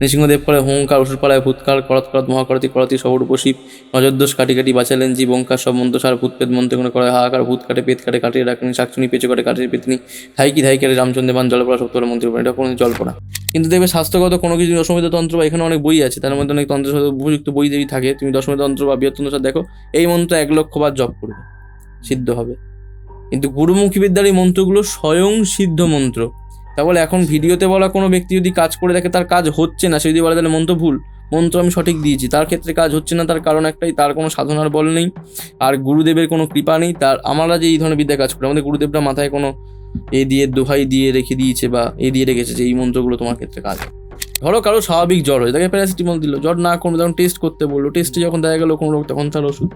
নৃসিংহদেব করে হুঙ্কার, অসুরপালায় ভূতকাল, করত করত মহাকরতি করতি সবরূপ শিব, নজরদোষ কাটি কাটি বাঁচালেন জীব, ওঙ্কার সব মন্ত্রসার, ভূত পেত মন্ত্রে কোনো করে হাহাকার, ভূত কাটে পেট কাটে কাটিয়ে রাখেন, শাকচুনি পেঁচে কাটে কাটিয়ে পেতনি, ধাইকি কাটে রামচন্দ্র বান জল পড়া, সত্তর মন্ত্রী পড়া, এটা কোনো জল পড়া। কিন্তু দেখবে স্বাস্থ্যগত কোনো কিছু দশমিত তন্ত্র বা এখানে অনেক বই আছে, তার মধ্যে অনেক তন্ত্রের সাথে উপযুক্ত বই যদি থাকে, তুমি দশমিত তন্ত্র বা বৃহত্তন্ত্র সাথে দেখো, এই মন্ত্র 1,00,000 বার জপ করবে, সিদ্ধ হবে। কিন্তু গুরুমুখী বিদ্যার এই মন্ত্রগুলো স্বয়ং সিদ্ধ মন্ত্র। তা বলে এখন ভিডিওতে বলা কোনো ব্যক্তি যদি কাজ করে দেখে তার কাজ হচ্ছে না, সে যদি বলে তাহলে মন্ত্র ভুল, মন্ত্র আমি সঠিক দিয়েছি, তার ক্ষেত্রে কাজ হচ্ছে না, তার কারণ একটাই, তার কোনো সাধনার বল নেই, আর গুরুদেবের কোনো কৃপা নেই। তার আমরা যে এই ধরনের বিদ্যা কাজ করি, আমাদের গুরুদেবরা মাথায় কোনো এ দিয়ে দোহাই দিয়ে রেখে দিয়েছে বা দিয়ে রেখেছে যে এই মন্ত্রগুলো তোমার ক্ষেত্রে কাজ হবে। ধরো কারো স্বাভাবিক জ্বর হয়েছে, তাকে প্যারাসিটামল দিল, জ্বর না কমে তখন টেস্ট করতে বললো, টেস্টে যখন দেখা গেলো কোনো রোগ, তখন তার ওষুধ।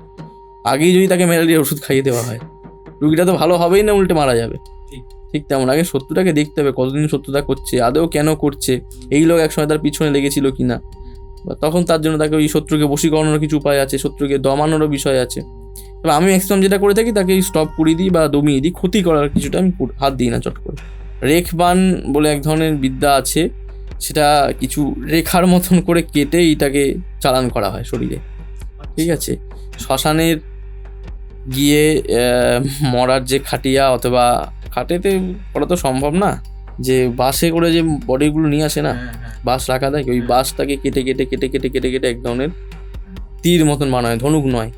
আগেই যদি তাকে ম্যালেরিয়ার ওষুধ খাইয়ে দেওয়া হয়, রুগীটা তো ভালো হবেই না, উল্টে মারা যাবে। ঠিক তেমন আগে শত্রুটাকে দেখতে হবে কতদিন শত্রুতা করছে, আদৌ কেন করছে, এই লোক একসময় তার পিছনে লেগেছিল কিনা, বা তখন তার জন্য তাকে ওই শত্রুকে বশীকরণের কিছু উপায় আছে, শত্রুকে দমানোরও বিষয় আছে। তবে আমি ম্যাক্সিমাম যেটা করে থাকি, তাকে স্টপ করিয়ে দিই বা দমিয়ে দিই, ক্ষতি করার কিছুটা আমি হাত দিই না চট করে। রেখবান বলে এক ধরনের বিদ্যা আছে, সেটা কিছু রেখার মতন করে কেটে এইটাকে চালান করা হয় শরীরে, ঠিক আছে। শ্মশানের গিয়ে মরার যে খাটিয়া অথবা খাটেতে করা তো সম্ভব না, যে বাসে করে যে বডিগুলো নিয়ে আসে না, বাস রাখা থাকে, ওই বাসটাকে কেটে কেটে কেটে কেটে কেটে কেটে এক ধরনের তীর মতন বানানো হয়, ধনুক নয়,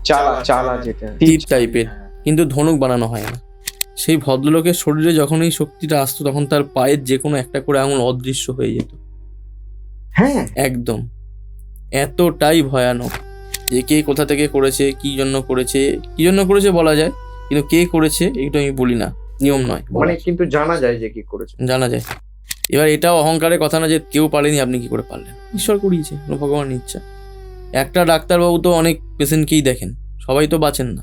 চালা যেটা তীর টাইপের, কিন্তু ধনুক বানানো হয় না। সেই ভদ্রলোকের শরীরে যখন এই শক্তিটা আসতো, তখন তার পায়ের যে কোনো একটা করে আঙুল অদৃশ্য হয়ে যেত। হ্যাঁ, একদম এতটাই ভয়ানক যে কে কোথা থেকে করেছে, কি জন্য করেছে বলা যায়, কিন্তু কে করেছে এটা আমি বলি না, নিয়ম নয়, মানে কিন্তু জানা যায় যে কি করেছে। জানা যায়। এবার এটাও অহংকারের কথা না যে কেউ পারেনি আপনি কি করে পারলেন, ঈশ্বর করিয়েছে, ভগবানের ইচ্ছা। একটা ডাক্তারবাবু তো অনেক পেশেন্টকেই দেখেন, সবাই তো বাঁচেন না।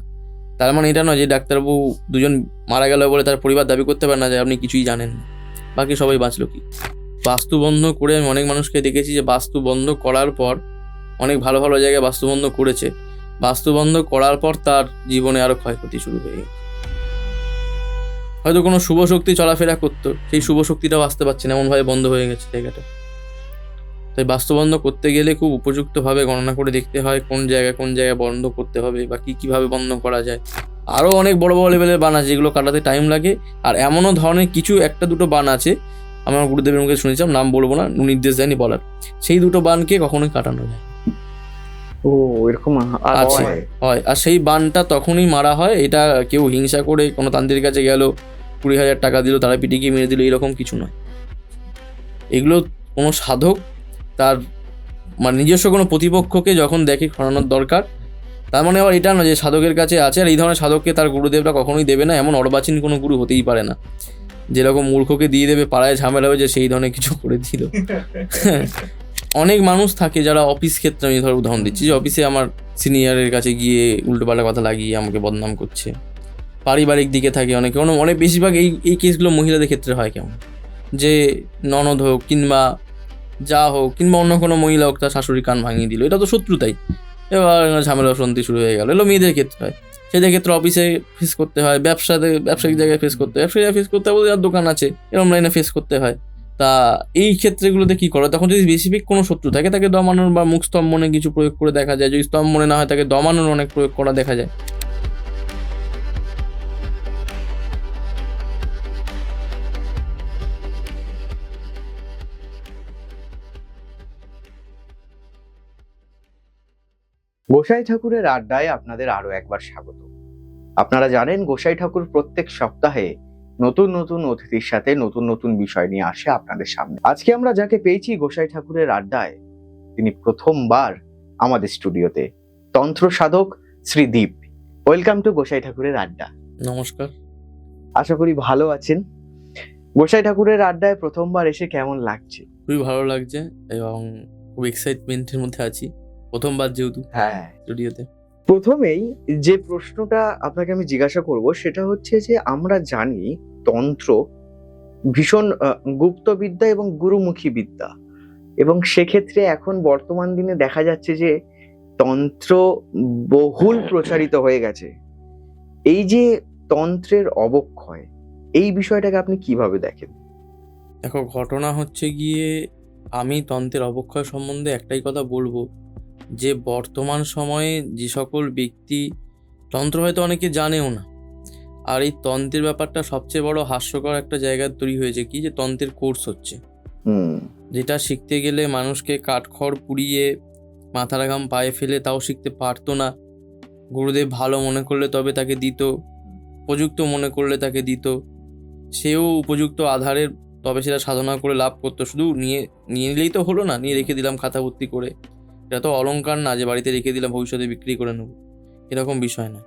তার মানে এটা নয় যে ডাক্তারবাবু দুজন মারা গেল বলে তার পরিবার দাবি করতে পারে না যে আপনি কিছুই জানেন না, বাকি সবাই বাঁচলো কি। বাস্তু বন্ধ করে আমি অনেক মানুষকে দেখেছি যে বাস্তু বন্ধ করার পর, অনেক ভালো ভালো জায়গায় বাস্তু বন্ধ করেছে, বাস্তু বন্ধ করার পর তার জীবনে আরো ক্ষয়ক্ষতি শুরু হয়ে গেছে। হয়তো কোনো শুভ শক্তি চলাফেরা করতো, সেই শুভ শক্তিটাও আসতে পারছে না, এমনভাবে বন্ধ হয়ে গেছে জায়গাটা। তাই বাস্তু বন্ধ করতে গেলে খুব উপযুক্তভাবে গণনা করে দেখতে হয় কোন জায়গায় বন্ধ করতে হবে বা কীভাবে বন্ধ করা যায়। আরও অনেক বড় বড় লেভেলের বান আছে যেগুলো কাটাতে টাইম লাগে, আর এমনও ধরনের কিছু একটা দুটো বান আছে, আমার গুরুদেবের মুখে শুনেছিলাম, নাম বলবো না, নির্দেশ দেয়নি বলার, সেই দুটো বানকে কখনোই কাটানো যায়। ও এরকম আছে, হয়। আর সেই বানটা তখনই মারা হয়, এটা কেউ হিংসা করে কোনো তান্ত্রিকের কাছে গেল, 20,000 টাকা দিল, তারা পিটিকে মেরে দিল, এরকম কিছু নয়। এগুলো কোনো সাধক তার মানে নিজস্ব কোনো প্রতিপক্ষকে যখন দেখে খড়ানোর দরকার, তার মানে আবার এটা না যে সাধকের কাছে আছে আর এই ধরনের সাধককে তার গুরুদেবরা কখনোই দেবে না, এমন অর্বাচীন কোনো গুরু হতেই পারে না যেরকম মূর্খকে দিয়ে দেবে, পাড়ায় ঝামেলা হয়ে যে সেই ধরনের কিছু করে দিল। অনেক মানুষ থাকে যারা অফিস ক্ষেত্রে, আমি ধর উদাহরণ দিচ্ছি, যে অফিসে আমার সিনিয়রের কাছে গিয়ে উল্টোপাল্টা কথা লাগিয়ে আমাকে বদনাম করছে। পারিবারিক দিকে থাকে অনেকে, অনেক বেশিরভাগ এই কেসগুলো মহিলাদের ক্ষেত্রে হয়, কেমন যে ননদ হোক কিংবা যা হোক কিংবা অন্য কোনো মহিলা হোক, তার শাশুড়ি কান ভাঙিয়ে দিল, এটা তো শত্রুতাই, এবার ঝামেলা অশান্তি শুরু হয়ে গেল। এগুলো মেয়েদের ক্ষেত্রে হয়, সেদের ক্ষেত্রে অফিসে ফেস করতে হয়, ব্যবসায়িক জায়গায় ফেস করতে হয়, ব্যবসায়িক ফেস করতে হয়, যার দোকান আছে এরকম লাইনে ফেস করতে হয়। তা এই ক্ষেত্রেগুলোতে কী করে, তখন যদি স্পেসিফিক কোনো শত্রু থাকে তাকে দমানোর বা মুখ স্তম্ভনে কিছু প্রয়োগ করে দেখা যায়, যদি স্তম্ভনে না হয় তাকে দমানোর অনেক প্রয়োগ করা দেখা যায়। গোসাই ঠাকুরের আড্ডায় আপনাদের আরো একবার স্বাগত। আপনারা জানেন গোসাই ঠাকুর প্রত্যেক সপ্তাহে নতুন নতুন অতিথির সাথে নতুন নতুন বিষয় নিয়ে আসে আপনাদের সামনে। আজকে আমরা যাকে পেয়েছি গোসাই ঠাকুরের আড্ডায়, তিনি প্রথমবার আমাদের স্টুডিওতে, তন্ত্র সাধক শ্রী দীপ। ওয়েলকাম টু গোসাই ঠাকুরের আড্ডা। নমস্কার। আশা করি ভালো আছেন। গোসাই ঠাকুরের আড্ডায় প্রথমবার এসে কেমন লাগছে? খুবই ভালো লাগছে এবং খুব এক্সাইটমেন্টের মধ্যে আছি, প্রথমবার যেহেতু স্টুডিওতে। প্রথমেই যে প্রশ্নটা আপনাকে আমি জিজ্ঞাসা করব সেটা হচ্ছে যে আমরা জানি তন্ত্র ভীষণ গুপ্ত বিদ্যা এবং গুরুমুখী বিদ্যা, এবং সেক্ষেত্রে এখন বর্তমান দিনে দেখা যাচ্ছে যে তন্ত্র বহুল প্রচারিত হয়ে গেছে। এই যে তন্ত্রের অবক্ষয়, এই বিষয়টাকে আপনি কিভাবে দেখেন? দেখো, ঘটনা হচ্ছে গিয়ে আমি তন্ত্রের অবক্ষয় সম্বন্ধে একটাই কথা বলবো, যে বর্তমান সময়ে যে সকল ব্যক্তি তন্ত্র হয়তো অনেকে জানেও না, আর এই তন্ত্রের ব্যাপারটা সবচেয়ে বড় হাস্যকর একটা জায়গায় তৈরি হয়েছে কি, যে তন্ত্রের কোর্স হচ্ছে, হুম যেটা শিখতে গেলে মানুষকে কাঠখড় পুড়িয়ে মাথার ঘাম পায়ে ফেলে তাও শিখতে পারতো না। গুরুদেব ভালো মনে করলে তবে তাকে দিত, উপযুক্ত মনে করলে তাকে দিত, সেও উপযুক্ত আধারের তবে সেটা সাধনা করে লাভ করতো। শুধু নিয়ে নিয়ে নিলেই তো হলো না, নিয়ে রেখে দিলাম খাতা ভর্তি করে, এটা তো অলংকার না যে বাড়িতে রেখে দিলাম ভবিষ্যতে বিক্রি করে নেবো, এরকম বিষয় না।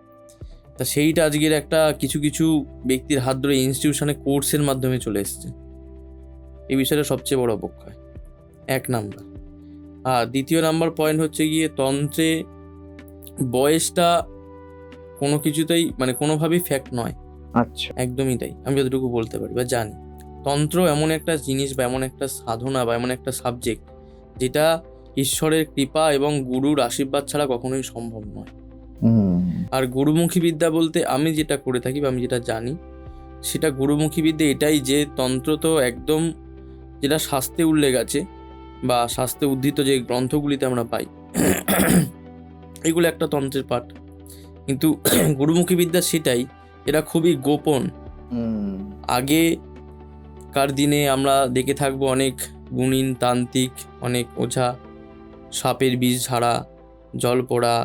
তা সেইটা আজকের একটা কিছু কিছু ব্যক্তির হাত ধরে ইনস্টিটিউশনে কোর্সের মাধ্যমে চলে এসছে। এই বিষয়টা সবচেয়ে বড় অবক্ষয়, 1 নাম্বার। আর 2 নাম্বার পয়েন্ট হচ্ছে গিয়ে, তন্ত্রে বয়সটা কোনো কিছুতেই মানে কোনোভাবেই ফ্যাক্ট নয়, আচ্ছা একদমই তাই। আমি যতটুকু বলতে পারি বা জানি, তন্ত্র এমন একটা জিনিস বা এমন একটা সাধনা বা এমন একটা সাবজেক্ট, যেটা ঈশ্বরের কৃপা এবং গুরুর আশীর্বাদ ছাড়া কখনোই সম্ভব নয়। হুম আর গুরুমুখী বিদ্যা বলতে আমি যেটা করে থাকি বা আমি যেটা জানি, সেটা গুরুমুখী বিদ্যা এটাই যে তন্ত্র তো একদম যেটা শাস্ত্রে উল্লেখ আছে বা শাস্ত্রে উদ্ধৃত যে গ্রন্থগুলিতে আমরা পাই, এগুলো একটা তন্ত্রের পাঠ। কিন্তু গুরুমুখী বিদ্যা সেটাই, এটা খুবই গোপন। হুম আগেকার দিনে আমরা দেখে থাকবো অনেক গুণিন তান্ত্রিক, অনেক ওঝা সাপের বিষ ঝাড়া, জল পোড়া,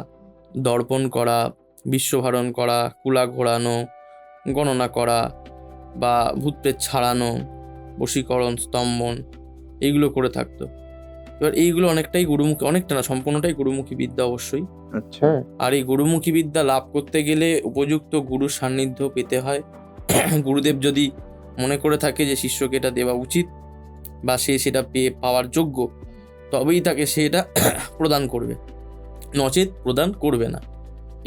দর্পণ করা, বিশ্বভারণ করা, কুলা ঘোরানো, গণনা করা বা ভূতপ্রেত ছাড়ানো, বশীকরণ, স্তম্ভন, এইগুলো করে থাকতো। এবার এইগুলো অনেকটাই গুরুমুখী, অনেকটা না সম্পূর্ণটাই গুরুমুখী বিদ্যা অবশ্যই। আচ্ছা আর এই গুরুমুখী বিদ্যা লাভ করতে গেলে উপযুক্ত গুরুর সান্নিধ্য পেতে হয়। গুরুদেব যদি মনে করে থাকে যে শিষ্যকে এটা দেওয়া উচিত বা সে সেটা পাওয়ার যোগ্য, তবেই তাকে সে এটা প্রদান করবে, নচেত প্রদান করবে না।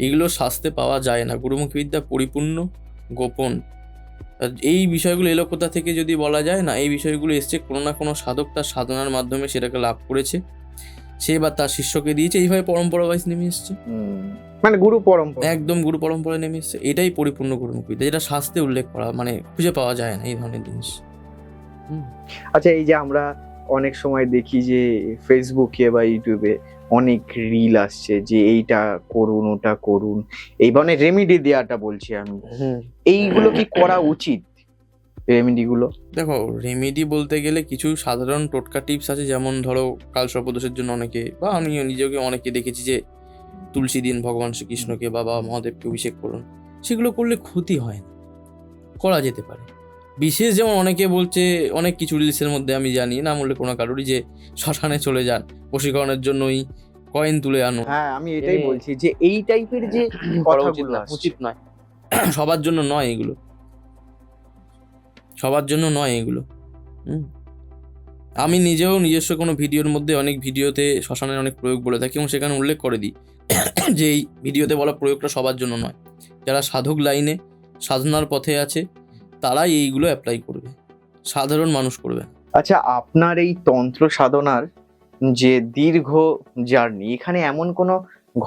এগুলো শাস্তে পাওয়া যায় না, গুরুমুখী বিদ্যা পরিপূর্ণ গোপন। আর এই বিষয়গুলো এলো কোথা থেকে যদি বলা যায় না, এই বিষয়গুলো এসছে কোনো না কোনো সাধক তার সাধনার মাধ্যমে সেটাকে লাভ করেছে, সে বা তার শিষ্যকে দিয়েছে, এইভাবে পরম্পরা ওয়াইজ নেমে এসছে, মানে গুরু পরম্পরা একদম গুরু পরম্পরায় নেমে এসছে। এটাই পরিপূর্ণ গুরুমুখী বিদ্যা, যেটা শাস্ত্রে উল্লেখ করা মানে খুঁজে পাওয়া যায় না এই ধরনের জিনিস। আচ্ছা এই যে আমরা অনেক সময় দেখি যে ফেসবুকে বা ইউটিউবে অনেক রিল আসছে যে এইটা করুন ওটা করুন, এই মানে রেমিডি দেওয়াটা বলছি আমি, এইগুলো কি করা উচিত রেমিডি গুলো? দেখো, রেমেডি বলতে গেলে কিছু সাধারণ টোটকা টিপস আছে, যেমন ধরো কালসর্পদোষের জন্য অনেকে বা আমি নিজেকে অনেকে দেখেছি যে তুলসী দিন ভগবান শ্রীকৃষ্ণকে বাবা মহাদেবকে অভিষেক করুন, সেগুলো করলে ক্ষতি হয় না, করা যেতে পারে। বিশেষ যেমন অনেকে বলছে, অনেক কিছু রিলসের মধ্যে আমি জানি না বললে কোনো কারোরই, যে শ্মশানে চলে যান বশীকরণের জন্যই কয়েন তুলে আনো, হ্যাঁ আমি এটাই বলছি যে এই টাইপের যে করা উচিত কথাগুলো না, আসছে উচিত নয়। সবার জন্য নয় এগুলো, সবার জন্য নয় এগুলো। আমি নিজেও নিজস্ব কোনো ভিডিওর মধ্যে অনেক ভিডিওতে শ্মশানের অনেক প্রয়োগ বলে থাকি এবং সেখানে উল্লেখ করে দিই যে এই ভিডিওতে বলা প্রয়োগটা সবার জন্য নয়, যারা সাধক লাইনে সাধনার পথে আছে তারাই এইগুলো অ্যাপ্লাই করবে, সাধারণ মানুষ করবে না। আচ্ছা আপনার এই তন্ত্র সাধনার যে দীর্ঘ জার্নি, এখানে এমন কোনো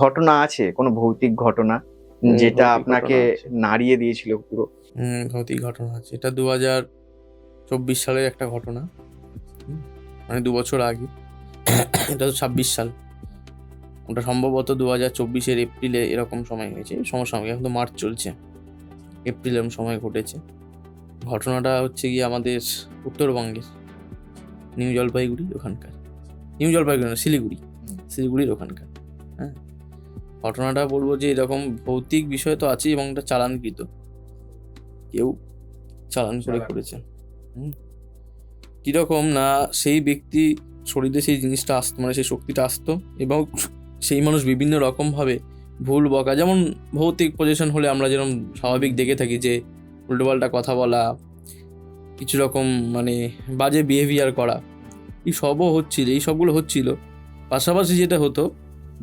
ঘটনা আছে, কোনো ভৌতিক ঘটনা যেটা ভৌতিক আপনাকে ঘটনা আছে। নাড়িয়ে দিয়েছিল পুরো? ভৌতিক ঘটনা আছে, এটা 2024 সালের একটা ঘটনা, মানে 2 বছর আগে। এটা তো 26 সাল, ওটা সম্ভবত 2024 এপ্রিলে এরকম সময় হয়েছে, সমসাময়িক, এখন তো মার্চ চলছে, এপ্রিল এরকম সময় ঘটেছে। ঘটনাটা হচ্ছে গিয়ে আমাদের উত্তরবঙ্গের নিউ জলপাইগুড়ি ওখানকার, নিউ জলপাইগুড়ি না শিলিগুড়ির ওখানকার। হ্যাঁ, ঘটনাটা বলবো যে এরকম ভৌতিক বিষয় তো আছেই এবং এটা চালানকৃত, কেউ চালান করে করেছে। কিরকম না, সেই ব্যক্তি শরীরে সেই জিনিসটা আসতো, মানে সেই শক্তিটা আসতো এবং সেই মানুষ বিভিন্ন রকমভাবে ভুল বকা, যেমন ভৌতিক পজিশন হলে আমরা যেরকম স্বাভাবিক দেখে থাকি যে উল্টোপাল্টা কথা বলা, কিছু রকম মানে বাজে বিহেভিয়ার করা, এই সবগুলো হচ্ছিল। পাশাপাশি যেটা হতো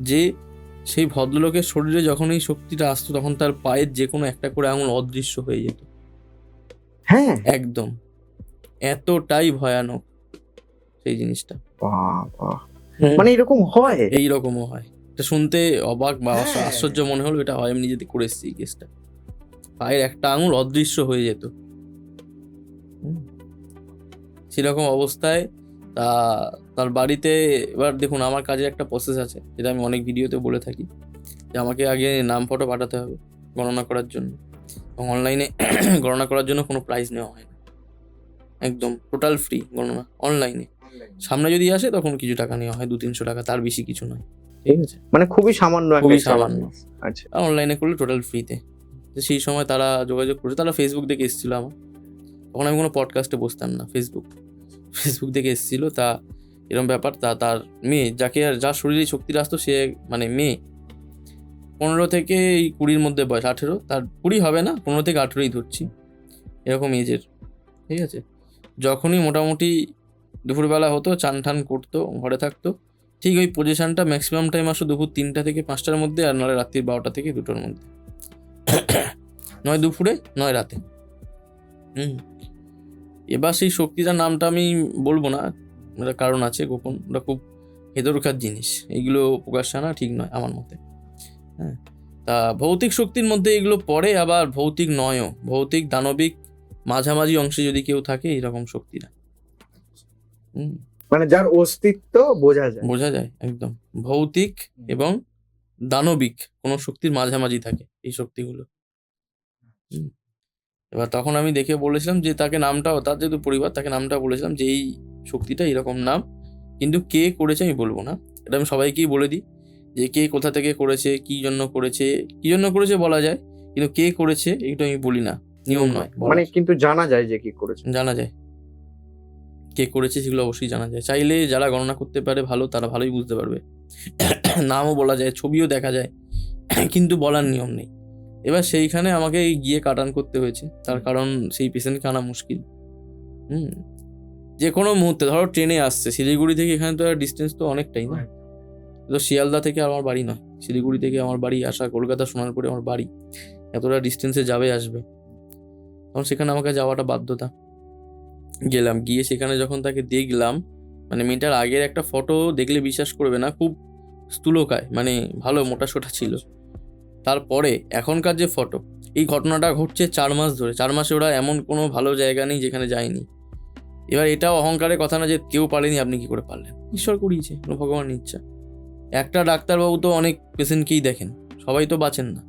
যে সেই ভদ্রলোকের শরীরে যখন এই শক্তিটা আসতো তখন তার পায়ের যে কোনো একটা করে আঙুল অদৃশ্য হয়ে যেত। হ্যাঁ একদম এতটাই ভয়ানক সেই জিনিসটা, বাবা, মানে এরকম হয়? এইরকমও হয়। এটা শুনতে অবাক বা হ্যাঁ। আশ্চর্য মনে হলো, এটা হয়, আমি নিজে করে এসেছি এই কেসটা। পায়ের একটা আঙুল অদৃশ্য হয়ে যেত। সেরকম অবস্থায় তা তার বাড়িতে এবার দেখুন, আমার কাজের একটা প্রসেস আছে, যেটা আমি অনেক ভিডিওতে বলে থাকি, যে আমাকে আগে নাম ফটো পাঠাতে হবে গণনা করার জন্য, এবং অনলাইনে গণনা করার জন্য কোনো প্রাইস নেওয়া হয় না, একদম টোটাল ফ্রি গণনা অনলাইনে। সামনে যদি আসে তখন কিছু টাকা নেওয়া হয়, 200-300 টাকা, তার বেশি কিছু নয়, ঠিক আছে? মানে খুবই সামান্য একটা খুবই হিসাব। সামান্য। আচ্ছা, আর অনলাইনে করলে টোটাল ফ্রিতে। তো সেই সময় তারা যোগাযোগ করেছে, তারা ফেসবুক দেখে এসেছিলো আমার, তখন আমি কোনো পডকাস্টে বসতাম না, ফেসবুক দেখে এসেছিলো। তা এরকম ব্যাপার, তার মেয়ে, যার শরীরে শক্তির আসতো, সে মানে মেয়ে 15 থেকে 20-র মধ্যে বয়স, 18, তার 20 হবে না, 15 থেকে 18ই ধরছি, এরকম এজের, ঠিক আছে? যখনই মোটামুটি দুপুরবেলা হতো, চান টান করতো, ঘরে থাকতো, ঠিক ওই পজিশনটা ম্যাক্সিমাম টাইম আসো দুপুর 3টা থেকে 5টার মধ্যে, আর নয় রাত্রি 12টা থেকে 2টোর মধ্যে, নয় দুপুরে নয় রাতে। এবার সেই শক্তিটার নামটা আমি বলবো না, এটা কারণ আছে গোপন, ওটা খুব ভেতরকার জিনিস, এইগুলো প্রকাশ আনা ঠিক নয় আমার মতে। হ্যাঁ, তা ভৌতিক শক্তির মধ্যে এগুলো পড়ে, আবার ভৌতিক নয়ও, ভৌতিক দানবিক মাঝামাঝি অংশে যদি কেউ থাকে এইরকম শক্তিরা, মানে যার অস্তিত্ব বোঝা যায় একদম ভৌতিক এবং দানবিক কোনো শক্তির মাঝামাঝি থাকে এই শক্তিগুলো। এবার তখন আমি দেখে বলেছিলাম যে তাকে নামটাও, তার যেহেতু পরিবার, তাকে নামটা বলেছিলাম যে এই শক্তিটা এরকম নাম, কিন্তু কে করেছে আমি বলবো না, এটা আমি সবাইকেই বলে দিই, যে কে কোথা থেকে করেছে, কি জন্য করেছে বলা যায়, কিন্তু কে করেছে এটা আমি বলি না, নিয়ম নয়, মানে কিন্তু জানা যায় যে কি করেছে, জানা যায় কে করেছে, সেগুলো অবশ্যই জানা যায়। চাইলে যারা গণনা করতে পারে ভালো, তারা ভালোই বুঝতে পারবে, নামও বলা যায়, ছবিও দেখা যায়, কিন্তু বলার নিয়ম নেই। এবার সেইখানে আমাকে গিয়ে কাটান করতে হয়েছে, তার কারণ সেই পেশেন্টকে আনা মুশকিল। যে কোনো মুহূর্তে, ধরো ট্রেনে আসছে শিলিগুড়ি থেকে, এখানে তো ডিস্টেন্স তো অনেকটাই না, তো শিয়ালদা থেকে আমার বাড়ি নয়, শিলিগুড়ি থেকে আমার বাড়ি আসা, কলকাতা সোনারপুরে আমার বাড়ি, এতটা ডিস্টেন্সে যাবে আসবে, তখন সেখানে আমাকে যাওয়াটা বাধ্যতা। গেলাম, গিয়ে সেখানে যখন তাকে দেখলাম, মানে মেয়েটার আগের একটা ফটো দেখলে বিশ্বাস করবে না, খুব স্থূলকায়, মানে ভালো মোটা সোটা ছিল। তারপরে এখনকার যে ফটো, এই ঘটনাটা ঘটছে 4 মাস ধরে, 4 মাসে ওরা এমন কোনো ভালো জায়গা নেই যেখানে যায়নি। এবার এটাও অহংকারের কথা না যে কেউ পারেনি, আপনি কি করে পারলেন, ঈশ্বর করিয়েছে, কোনো ভগবানের ইচ্ছা। একটা ডাক্তারবাবু তো অনেক পেশেন্টকেই দেখেন, সবাই তো বাঁচেন না,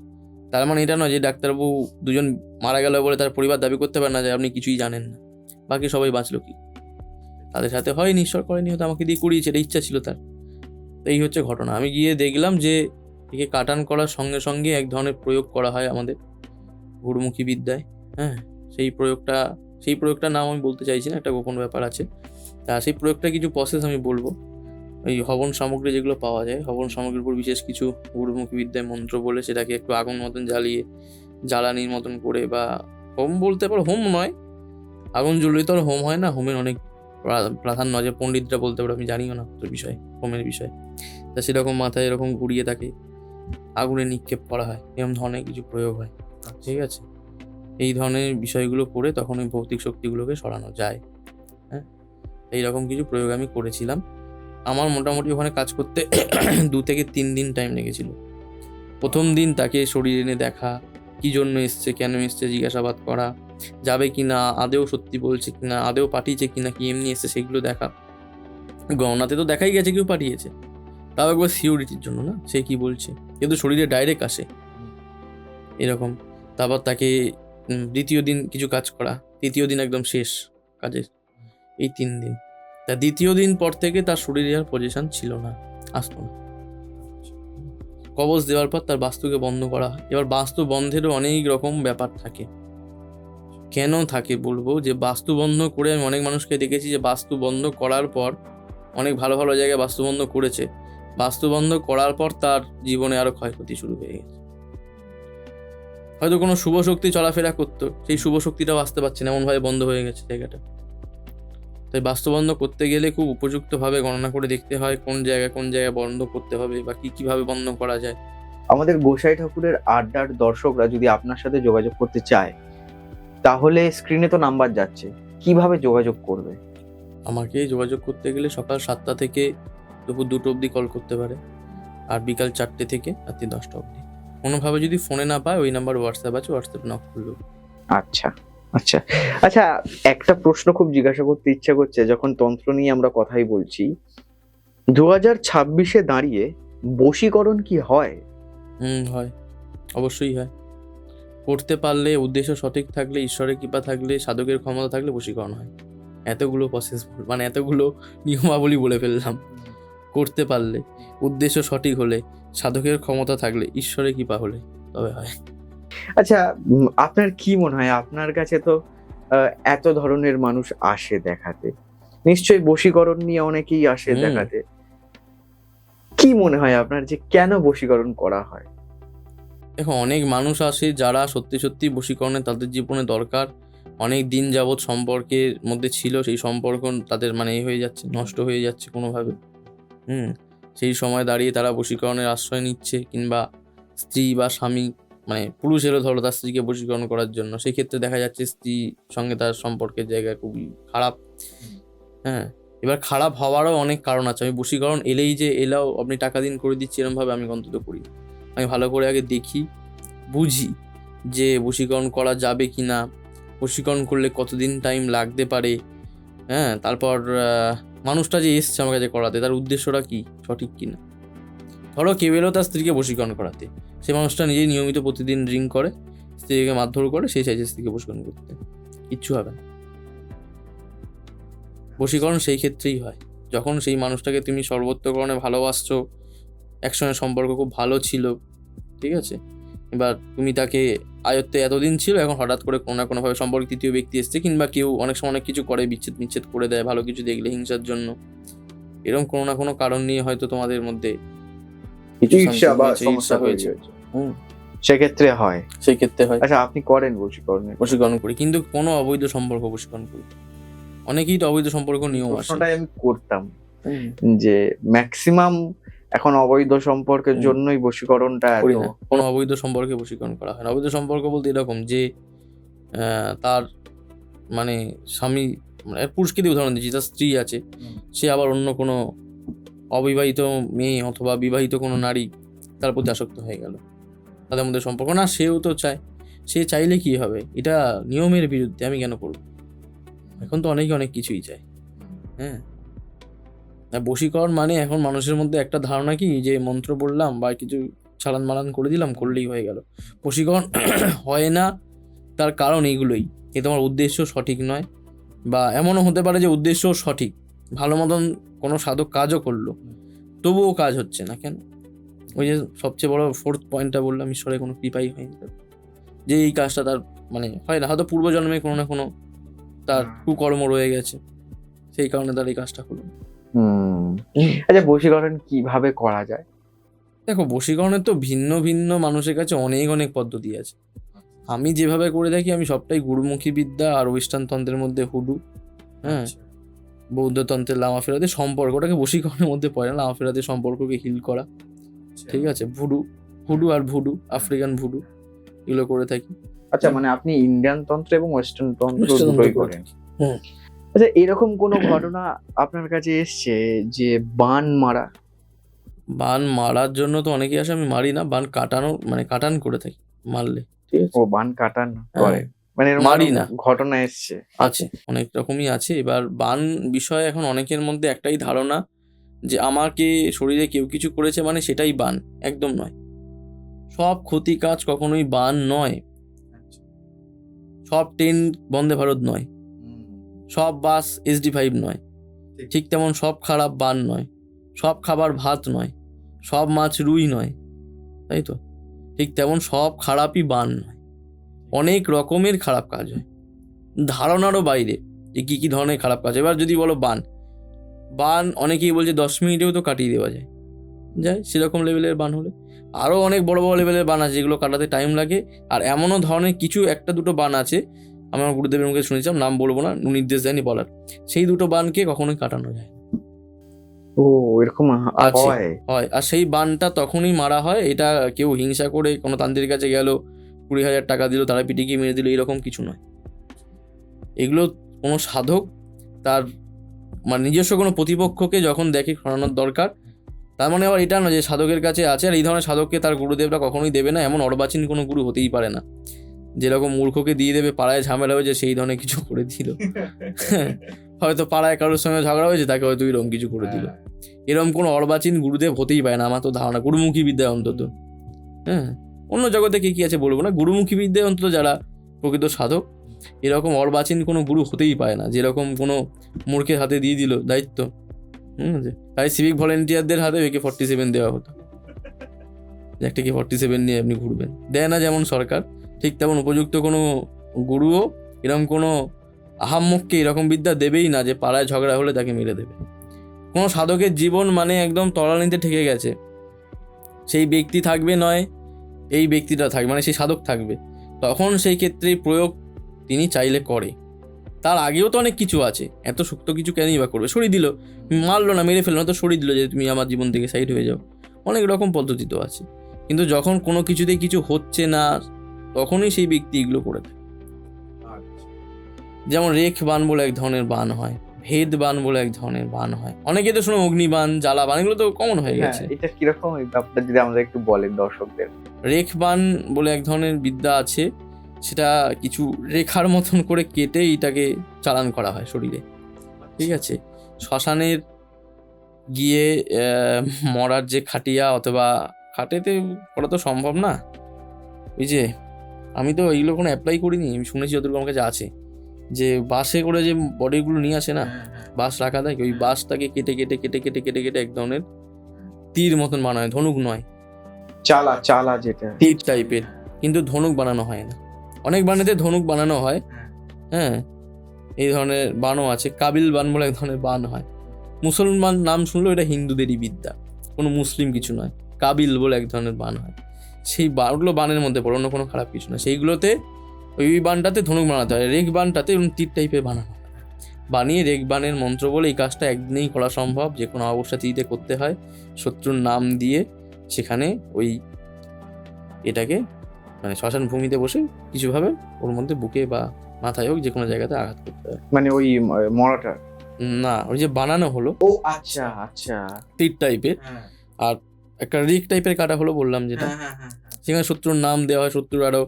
তার মানে এটা নয় যে ডাক্তারবাবু দুজন মারা গেল বলে তার পরিবার দাবি করতে পারে না যে আপনি কিছুই জানেন না, বাকি সবাই বাঁচলো কি, তাদের সাথে হয়নি, ঈশ্বর করেনি, হয়তো আমাকে দিয়ে করিয়েছে, এটা ইচ্ছা ছিল তার। তো এই হচ্ছে ঘটনা। আমি গিয়ে দেখলাম যে একে কাটান করার সঙ্গে সঙ্গে এক ধরনের প্রয়োগ করা হয় আমাদের গুরুমুখী বিদ্যায়। হ্যাঁ, সেই প্রয়োগটার নাম আমি বলতে চাইছি না, একটা গোপন ব্যাপার আছে। তা সেই প্রয়োগটা কিছু প্রসেস আমি বলবো। ওই হবন সামগ্রী যেগুলো পাওয়া যায়, হবন সামগ্রীর উপর বিশেষ কিছু গুরুমুখী বিদ্যায় মন্ত্র বলে সেটাকে একটু আগুন মতন জ্বালিয়ে, জ্বালানির মতন করে, বা হোম বলতে পারো, হোম নয়, আগুন জ্বললে তো আর হোম হয় না, হোমের অনেক প্রাধান্য আছে, পণ্ডিতরা বলতে পারো, আমি জানিও না তোর বিষয়, হোমের বিষয়। তা সেরকম মাথায় এরকম ঘুরিয়ে তাকে আগুনে নিক্ষেপ করা হয়, এরকম ধরনের কিছু প্রয়োগ হয়, ঠিক আছে? এই ধরনের বিষয়গুলো করে তখন ওই ভৌতিক শক্তিগুলোকে সরানো যায়। হ্যাঁ, এইরকম কিছু প্রয়োগ আমি করেছিলাম। আমার মোটামুটি ওখানে কাজ করতে 2 থেকে 3 দিন টাইম লেগেছিল। প্রথম দিন তাকে শরীরে এনে দেখা, কি জন্য এসছে, কেন এসছে জিজ্ঞাসাবাদ করা, যাবে কিনা, আদেও সত্যি বলছে কিনা, আদেও পাঠিয়েছে কিনা, কি এমনি এসছে সেগুলো দেখা। গণনাতে তো দেখাই গেছে কেউ পাঠিয়েছে, তাও একবার সিওরিটির জন্য না, সে কি বলছে, কিন্তু শরীরে ডাইরেক্ট আসে এরকম। তারপর তাকে দ্বিতীয় দিন কিছু কাজ করা, তৃতীয় দিন একদম শেষ কাজের, এই 3 দিন। তা দ্বিতীয় দিন পর থেকে তার শরীরে আর পজিশন ছিল না, আসতো না। কবজ দেওয়ার পর তার বাস্তুকে বন্ধ করা হয়। এবার বাস্তু বন্ধেরও অনেক রকম ব্যাপার থাকে। কেন থাকে বলবো, যে বাস্তু বন্ধ করে আমি অনেক মানুষকে দেখেছি যে বাস্তু বন্ধ করার পর, অনেক ভালো ভালো জায়গায় বাস্তু বন্ধ করেছে, বাস্তু বন্ধ করার পর তার জীবনে আরো ক্ষয়ক্ষতি শুরু হয়ে গেছে। হয়তো কোনো শুভ শক্তি চলাফেরা করতো, সেই শুভ শক্তিটাও আসতে পারছে না, এমনভাবে বন্ধ হয়ে গেছে জায়গাটা। তাই বাস্তু বন্ধ করতে গেলে খুব উপযুক্তভাবে গণনা করে দেখতে হয় কোন জায়গায় বন্ধ করতে হবে, বা কিভাবে বন্ধ করা যায়। আমাদের গোসাই ঠাকুরের আড্ডার দর্শকরা যদি আপনার সাথে যোগাযোগ করতে চায়, তাহলে স্ক্রিনে তো নাম্বার যাচ্ছে, কিভাবে যোগাযোগ করবে? আমাকে যোগাযোগ করতে গেলে সকাল 7টা থেকে দুপুর 2টো অবধি কল করতে পারে, আর বিকাল 4টে থেকে রাত্রি 10টা অবধি। কোনোভাবে যদি ফোনে না পায়, ওই নাম্বার হোয়াটসঅ্যাপ আছে, হোয়াটসঅ্যাপ নক করলো। আচ্ছা, আচ্ছা আচ্ছা, একটা প্রশ্ন খুব জিজ্ঞাসা করতে ইচ্ছা করছে, যখন তন্ত্র নিয়ে আমরা কথাই বলছি, 2026-এ দাঁড়িয়ে বশীকরণ কি হয়? হয়, অবশ্যই হয়। করতে পারলে, উদ্দেশ্য সঠিক থাকলে, ঈশ্বরের কৃপা থাকলে, সাধকের ক্ষমতা থাকলে বশীকরণ হয়। এতগুলো প্রসেস, মানে এতগুলো নিয়মাবলী বলে ফেললাম। করতে পারলে, উদ্দেশ্য সঠিক হলে, সাধকের ক্ষমতা থাকলে, ঈশ্বরের কৃপা হলে তবে হয়। আচ্ছা, আপনার কি মনে হয়, আপনার কাছে তো এত ধরনের মানুষ আসে দেখাতে, নিশ্চয়ই বশীকরণ নিয়ে অনেকেই আসে হুম। দেখাতে। কি মনে হয় আপনার যে কেন বশীকরণ করা হয়? দেখো, অনেক মানুষ আসে যারা সত্যি সত্যি বশীকরণে তাদের জীবনে দরকার। অনেক দিন যাবৎ সম্পর্কের মধ্যে ছিল, সেই সম্পর্ক তাদের মানে হয়ে যাচ্ছে, নষ্ট হয়ে যাচ্ছে কোনোভাবে। সেই সময় দাঁড়িয়ে তারা বশীকরণের আশ্রয় নিচ্ছে, কিংবা স্ত্রী বা স্বামী, মানে পুরুষ এলো ধরো তার স্ত্রীকে বশীকরণ করার জন্য, সেই ক্ষেত্রে দেখা যাচ্ছে স্ত্রীর সঙ্গে তার সম্পর্কের জায়গা খুবই খারাপ। হ্যাঁ, এবার খারাপ হওয়ারও অনেক কারণ আছে। আমি বশীকরণ এলেই যে এলাও আপনি টাকা দিন করে দিচ্ছি এরমভাবে আমি অন্তত করি। আমি ভালো করে আগে দেখি, বুঝি যে বশীকরণ করা যাবে কি না, বশীকরণ করলে কতদিন টাইম লাগতে পারে। তারপর মানুষটা যে এসছে আমার কাছে করাতে, তার উদ্দেশ্যটা কি, সঠিক কি না। ধরো কেউ এলো তার স্ত্রীকে বশীকরণ করাতে, সে মানুষটা নিজেই নিয়মিত প্রতিদিন ড্রিঙ্ক করে, স্ত্রীকে মারধর করে, সেই চাইছে স্ত্রীকে বশীকরণ করতে, কিচ্ছু হবে না। বশীকরণ সেই ক্ষেত্রেই হয় যখন সেই মানুষটাকে তুমি সর্বোচ্চকরণে ভালোবাসছো, একসঙ্গে সম্পর্ক খুব ভালো ছিল, ঠিক আছে, এবার তুমি তাকে আয়ত্তে এতদিন ছিল, এখন হঠাৎ করে কোনো না কোনোভাবে সম্পর্কে তৃতীয় ব্যক্তি এসছে, কিংবা কেউ অনেক সময় অনেক কিছু করে, বিচ্ছেদ করে দেয় ভালো কিছু দেখলে, হিংসার জন্য। এরকম কোনো না কোনো কারণ নিয়ে হয়তো তোমাদের মধ্যে কিছু ঈর্ষা বা সমস্যা সমস্যা হয়েছে। হয়েছে, সেক্ষেত্রে হয়। সেই ক্ষেত্রে হয়। আচ্ছা, আপনি করেন বশীকরণের? বশীকরণ করি, কিন্তু কোনো অবৈধ সম্পর্ক বশীকরণ করি। অনেকেই তো অবৈধ সম্পর্ক নিয়েও আসে। প্রশ্নটাই আমি করতাম যে ম্যাক্সিমাম এখন অবৈধ সম্পর্কের জন্যই বশীকরণটা করি এত। না, কোনো অবৈধ সম্পর্কে বশীকরণ করা হয় না। অবৈধ সম্পর্ক বলতে এরকম যে তার মানে স্বামী, মানে পুরুষকে দিয়ে উদাহরণ দিচ্ছি, তার স্ত্রী আছে, সে আবার অন্য কোনো অবিবাহিত মেয়ে অথবা বিবাহিত কোনো নারী তার প্রতি আসক্ত হয়ে গেল, তাদের মধ্যে সম্পর্ক না, সেও তো চায়। সে চাইলে কি হবে, এটা নিয়মের বিরুদ্ধে, আমি কেন করব? এখন তো অনেকে অনেক কিছুই চায়। আর বশীকরণ মানে এখন মানুষের মধ্যে একটা ধারণা কি, যে মন্ত্র বললাম বা কিছু চালান মালান করে দিলাম, করলেই হয়ে গেল। বশীকরণ হয় না, তার কারণ এইগুলোই, যে তোমার উদ্দেশ্য সঠিক নয়, বা এমনও হতে পারে যে উদ্দেশ্য সঠিক, ভালো মতন কোনো সাধক কাজও করলো, তবুও কাজ হচ্ছে না। কেন? ওই যে সবচেয়ে বড় ফোর্থ পয়েন্টটা বললাম, ঈশ্বরের কোনো কৃপাই হয়নি তার, যে এই কাজটা তার মানে হয় না, হয়তো পূর্বজন্মে কোনো না কোনো তার কুকর্ম রয়ে গেছে, সেই কারণে তার এই কাজটা হলো। আচ্ছা, বশীকরণ কিভাবে করা যায়? দেখো, বশীকরণের তো ভিন্ন ভিন্ন মানুষের কাছে অনেক অনেক পদ্ধতি আছে। আমি যেভাবে করে থাকি, আমি সবটাই গুরুমুখী বিদ্যা আর ওয়েস্টার্ন তন্ত্রের মধ্যে হুডু, বৌদ্ধ তন্ত্রের লামা ফেরাতে, সম্পর্কটাকে বশীকরণের মধ্যে পড়ে না, লামা ফেরাতে সম্পর্ককে হিল করা, ঠিক আছে, হুডু আর ভুডু, আফ্রিকান ভুডু, এগুলো করে থাকি। আচ্ছা, মানে আপনি ইন্ডিয়ান তন্ত্র এবং ওয়েস্টার্ন তন্ত্র Western দুটোই তন্ত্র করেন? আচ্ছা, এরকম কোনো ঘটনা আপনার কাছে এসছে যে বান মারা? বান মারার জন্য তো অনেকেই আসে, আমি মারি না, বান কাটানো মানে কাটান করে থাকি মারলে, ঠিক আছে। ও, বান কাটান করে? মানে এরকম মারি না, ঘটনা এসছে? আছে, অনেক রকমই আছে। এবার বান বিষয়ে এখন অনেকের মধ্যে একটাই ধারণা, যে আমাকে শরীরে কেউ কিছু করেছে মানে সেটাই বান, একদম নয়। সব ক্ষতি কাজ কখনোই বান নয়, সব ট্রেন বন্দে ভারত নয়, সব বাস SD5 নয়, ঠিক তেমন সব খারাপ বান নয়, সব খাবার ভাত নয়, সব মাছ রুই নয়, তাই তো? ঠিক তেমন সব খারাপই বান নয়, অনেক রকমের খারাপ কাজ হয়, ধারণারও বাইরে যে কী কী ধরনের খারাপ কাজ। এবার যদি বলো বান অনেকেই বলছে 10 মিনিটেও তো কাটিয়ে দেওয়া যায়, সেরকম লেভেলের বান হলে। আরও অনেক বড় বড় লেভেলের বান আছে যেগুলো কাটাতে টাইম লাগে। আর এমনও ধরনের কিছু একটা দুটো বান আছে, আমার গুরুদেবের মুখে শুনেছিলাম, নাম বলবো না, নির্দেশ দেয়নি বলার, সেই দুটো বানকে কখনোই কাটানো যায় না। ও, এরকম হয়? হয়, আর সেই বানটা তখনই মারা হয়। এটা কেউ হিংসা করে কোনো তান্ত্রিক কাছে গেল, 20,000 টাকা দিল, তারা পিটিকে মেরে দিল, এরকম কিছু নয়। এগুলো কোনো সাধক তার মানে নিজস্ব কোনো প্রতিপক্ষকে যখন দেখে সরানোর দরকার, তার মানে আবার এটা না যে সাধকের কাছে আছে আর এই ধরনের সাধককে তার গুরুদেবরা কখনোই দেবে না, এমন অর্বাচীন কোনো গুরু হতেই পারে না যেরকম মূর্খকে দিয়ে দেবে পাড়ায় ঝামেলা হয়েছে সেই ধরনের কিছু করে দিল। হয়তো পাড়ায় কারোর সঙ্গে ঝগড়া হয়েছে, তাকে হয়তো এরকম কিছু করে দিল। এরকম কোনো অর্বাচীন গুরুদেব হতেই পারে না আমার তো ধারণা, গুরুমুখী বিদ্যায় অন্তত। হ্যাঁ, অন্য জগতে কি আছে বলবো না, গুরুমুখী বিদ্যায় অন্তত যারা প্রকৃত সাধক, এরকম অর্বাচীন কোনো গুরু হতেই পারে না যেরকম কোনো মূর্খের হাতে দিয়ে দিল দায়িত্ব। তাই সিভিক ভলেন্টিয়ারদের হাতে AK-47 দেওয়া হতো, একটা AK-47 নিয়ে আপনি ঘুরবেন। দেয় না যেমন সরকার, ঠিক তেমন উপযুক্ত কোনো গুরুও এরকম কোনো আহাম্মককে এরকম বিদ্যা দেবেই না যে পাড়ায় ঝগড়া হলে তাকে মেরে দেবে। কোনো সাধকের জীবন মানে একদম তলানিতে ঠেকে গেছে, সেই ব্যক্তি থাকবে নয় এই ব্যক্তিটা থাকবে, মানে সেই সাধক থাকবে, তখন সেই ক্ষেত্রে প্রয়োগ তিনি চাইলে করে। তার আগেও তো অনেক কিছু আছে, এত শক্ত কিছু কেনই বা করবে? সরিয়ে দিল, মারলো না, মেরে ফেললো না, তো সরিয়ে দিল যে তুমি আমার জীবন থেকে সাইড হয়ে যাও। অনেক রকম পদ্ধতি তো আছে, কিন্তু যখন কোনো কিছুতেই কিছু হচ্ছে না তখনই সেই ব্যক্তি এগুলো করে থাকে। যেমন রেখ বান বলে এক ধরনের বান হয়, ভেদ বান বলে এক ধরনের বান হয়, অনেকে তো শুনে অগ্নিবান, জ্বালা বান, এগুলো তো কমন হয়ে গেছে। এটা কিরকম ব্যাপারটা যদি আমাদের একটু বলেন দর্শকদের। রেখ বান বলে এক ধরনের বিদ্যা আছে, সেটা কিছু রেখার মতন করে কেটে এটাকে চালান করা হয় শরীরে, ঠিক আছে? শ্মশানের গিয়ে মরার যে খাটিয়া অথবা খাটেতে করা তো সম্ভব না, ওই যে আমি তো এইগুলো কোনো অ্যাপ্লাই করিনি, আমি শুনেছি যতটুকু আমার কাছে আছে, যে বাসে করে যে বডিগুলো নিয়ে আসে না, বাস রাখা থাকে, ওই বাসটাকে কেটে কেটে কেটে কেটে কেটে কেটে এক ধরনের তীর মতন বানানো হয়, ধনুক নয়, চালা যেটা তীর টাইপের, কিন্তু ধনুক বানানো হয় না। অনেক বানেতে ধনুক বানানো হয়, হ্যাঁ, এই ধরনের বানও আছে। কাবিল বান বলে এক ধরনের বান হয়, মুসলমান নাম শুনলেও এটা হিন্দুদেরই বিদ্যা, কোনো মুসলিম কিছু নয়। কাবিল বলে এক ধরনের বান হয়, সেই বানগুলো বানের মধ্যে পড়ে, অন্য কোনো খারাপ কিছু না। সেইগুলোতে ওই বানটাতে ধনুক বানাতে হয়, রেক বানটাতে এরকম তীর টাইপের বানানো হয়। বানিয়ে রেক বানের মন্ত্র বলে এই কাজটা একদিনেই করা সম্ভব, যে কোনো অবস্থা তিথিতে করতে হয়। শত্রুর নাম দিয়ে সেখানে ওই এটাকে মানে শ্মশান ভূমিতে বসে কিছুভাবে ওর মধ্যে বুকে বা মাথায় হোক যে কোনো জায়গাতে আঘাত করতে হয়। মানে ওই মরাটা না, ওই যে বানানো হলো ও আচ্ছা আচ্ছা তীর টাইপের, আর একটা রিক টাইপের কাটা হলো বললাম যেটা, সেখানে শত্রুর নাম দেওয়া হয়, শত্রুর আরো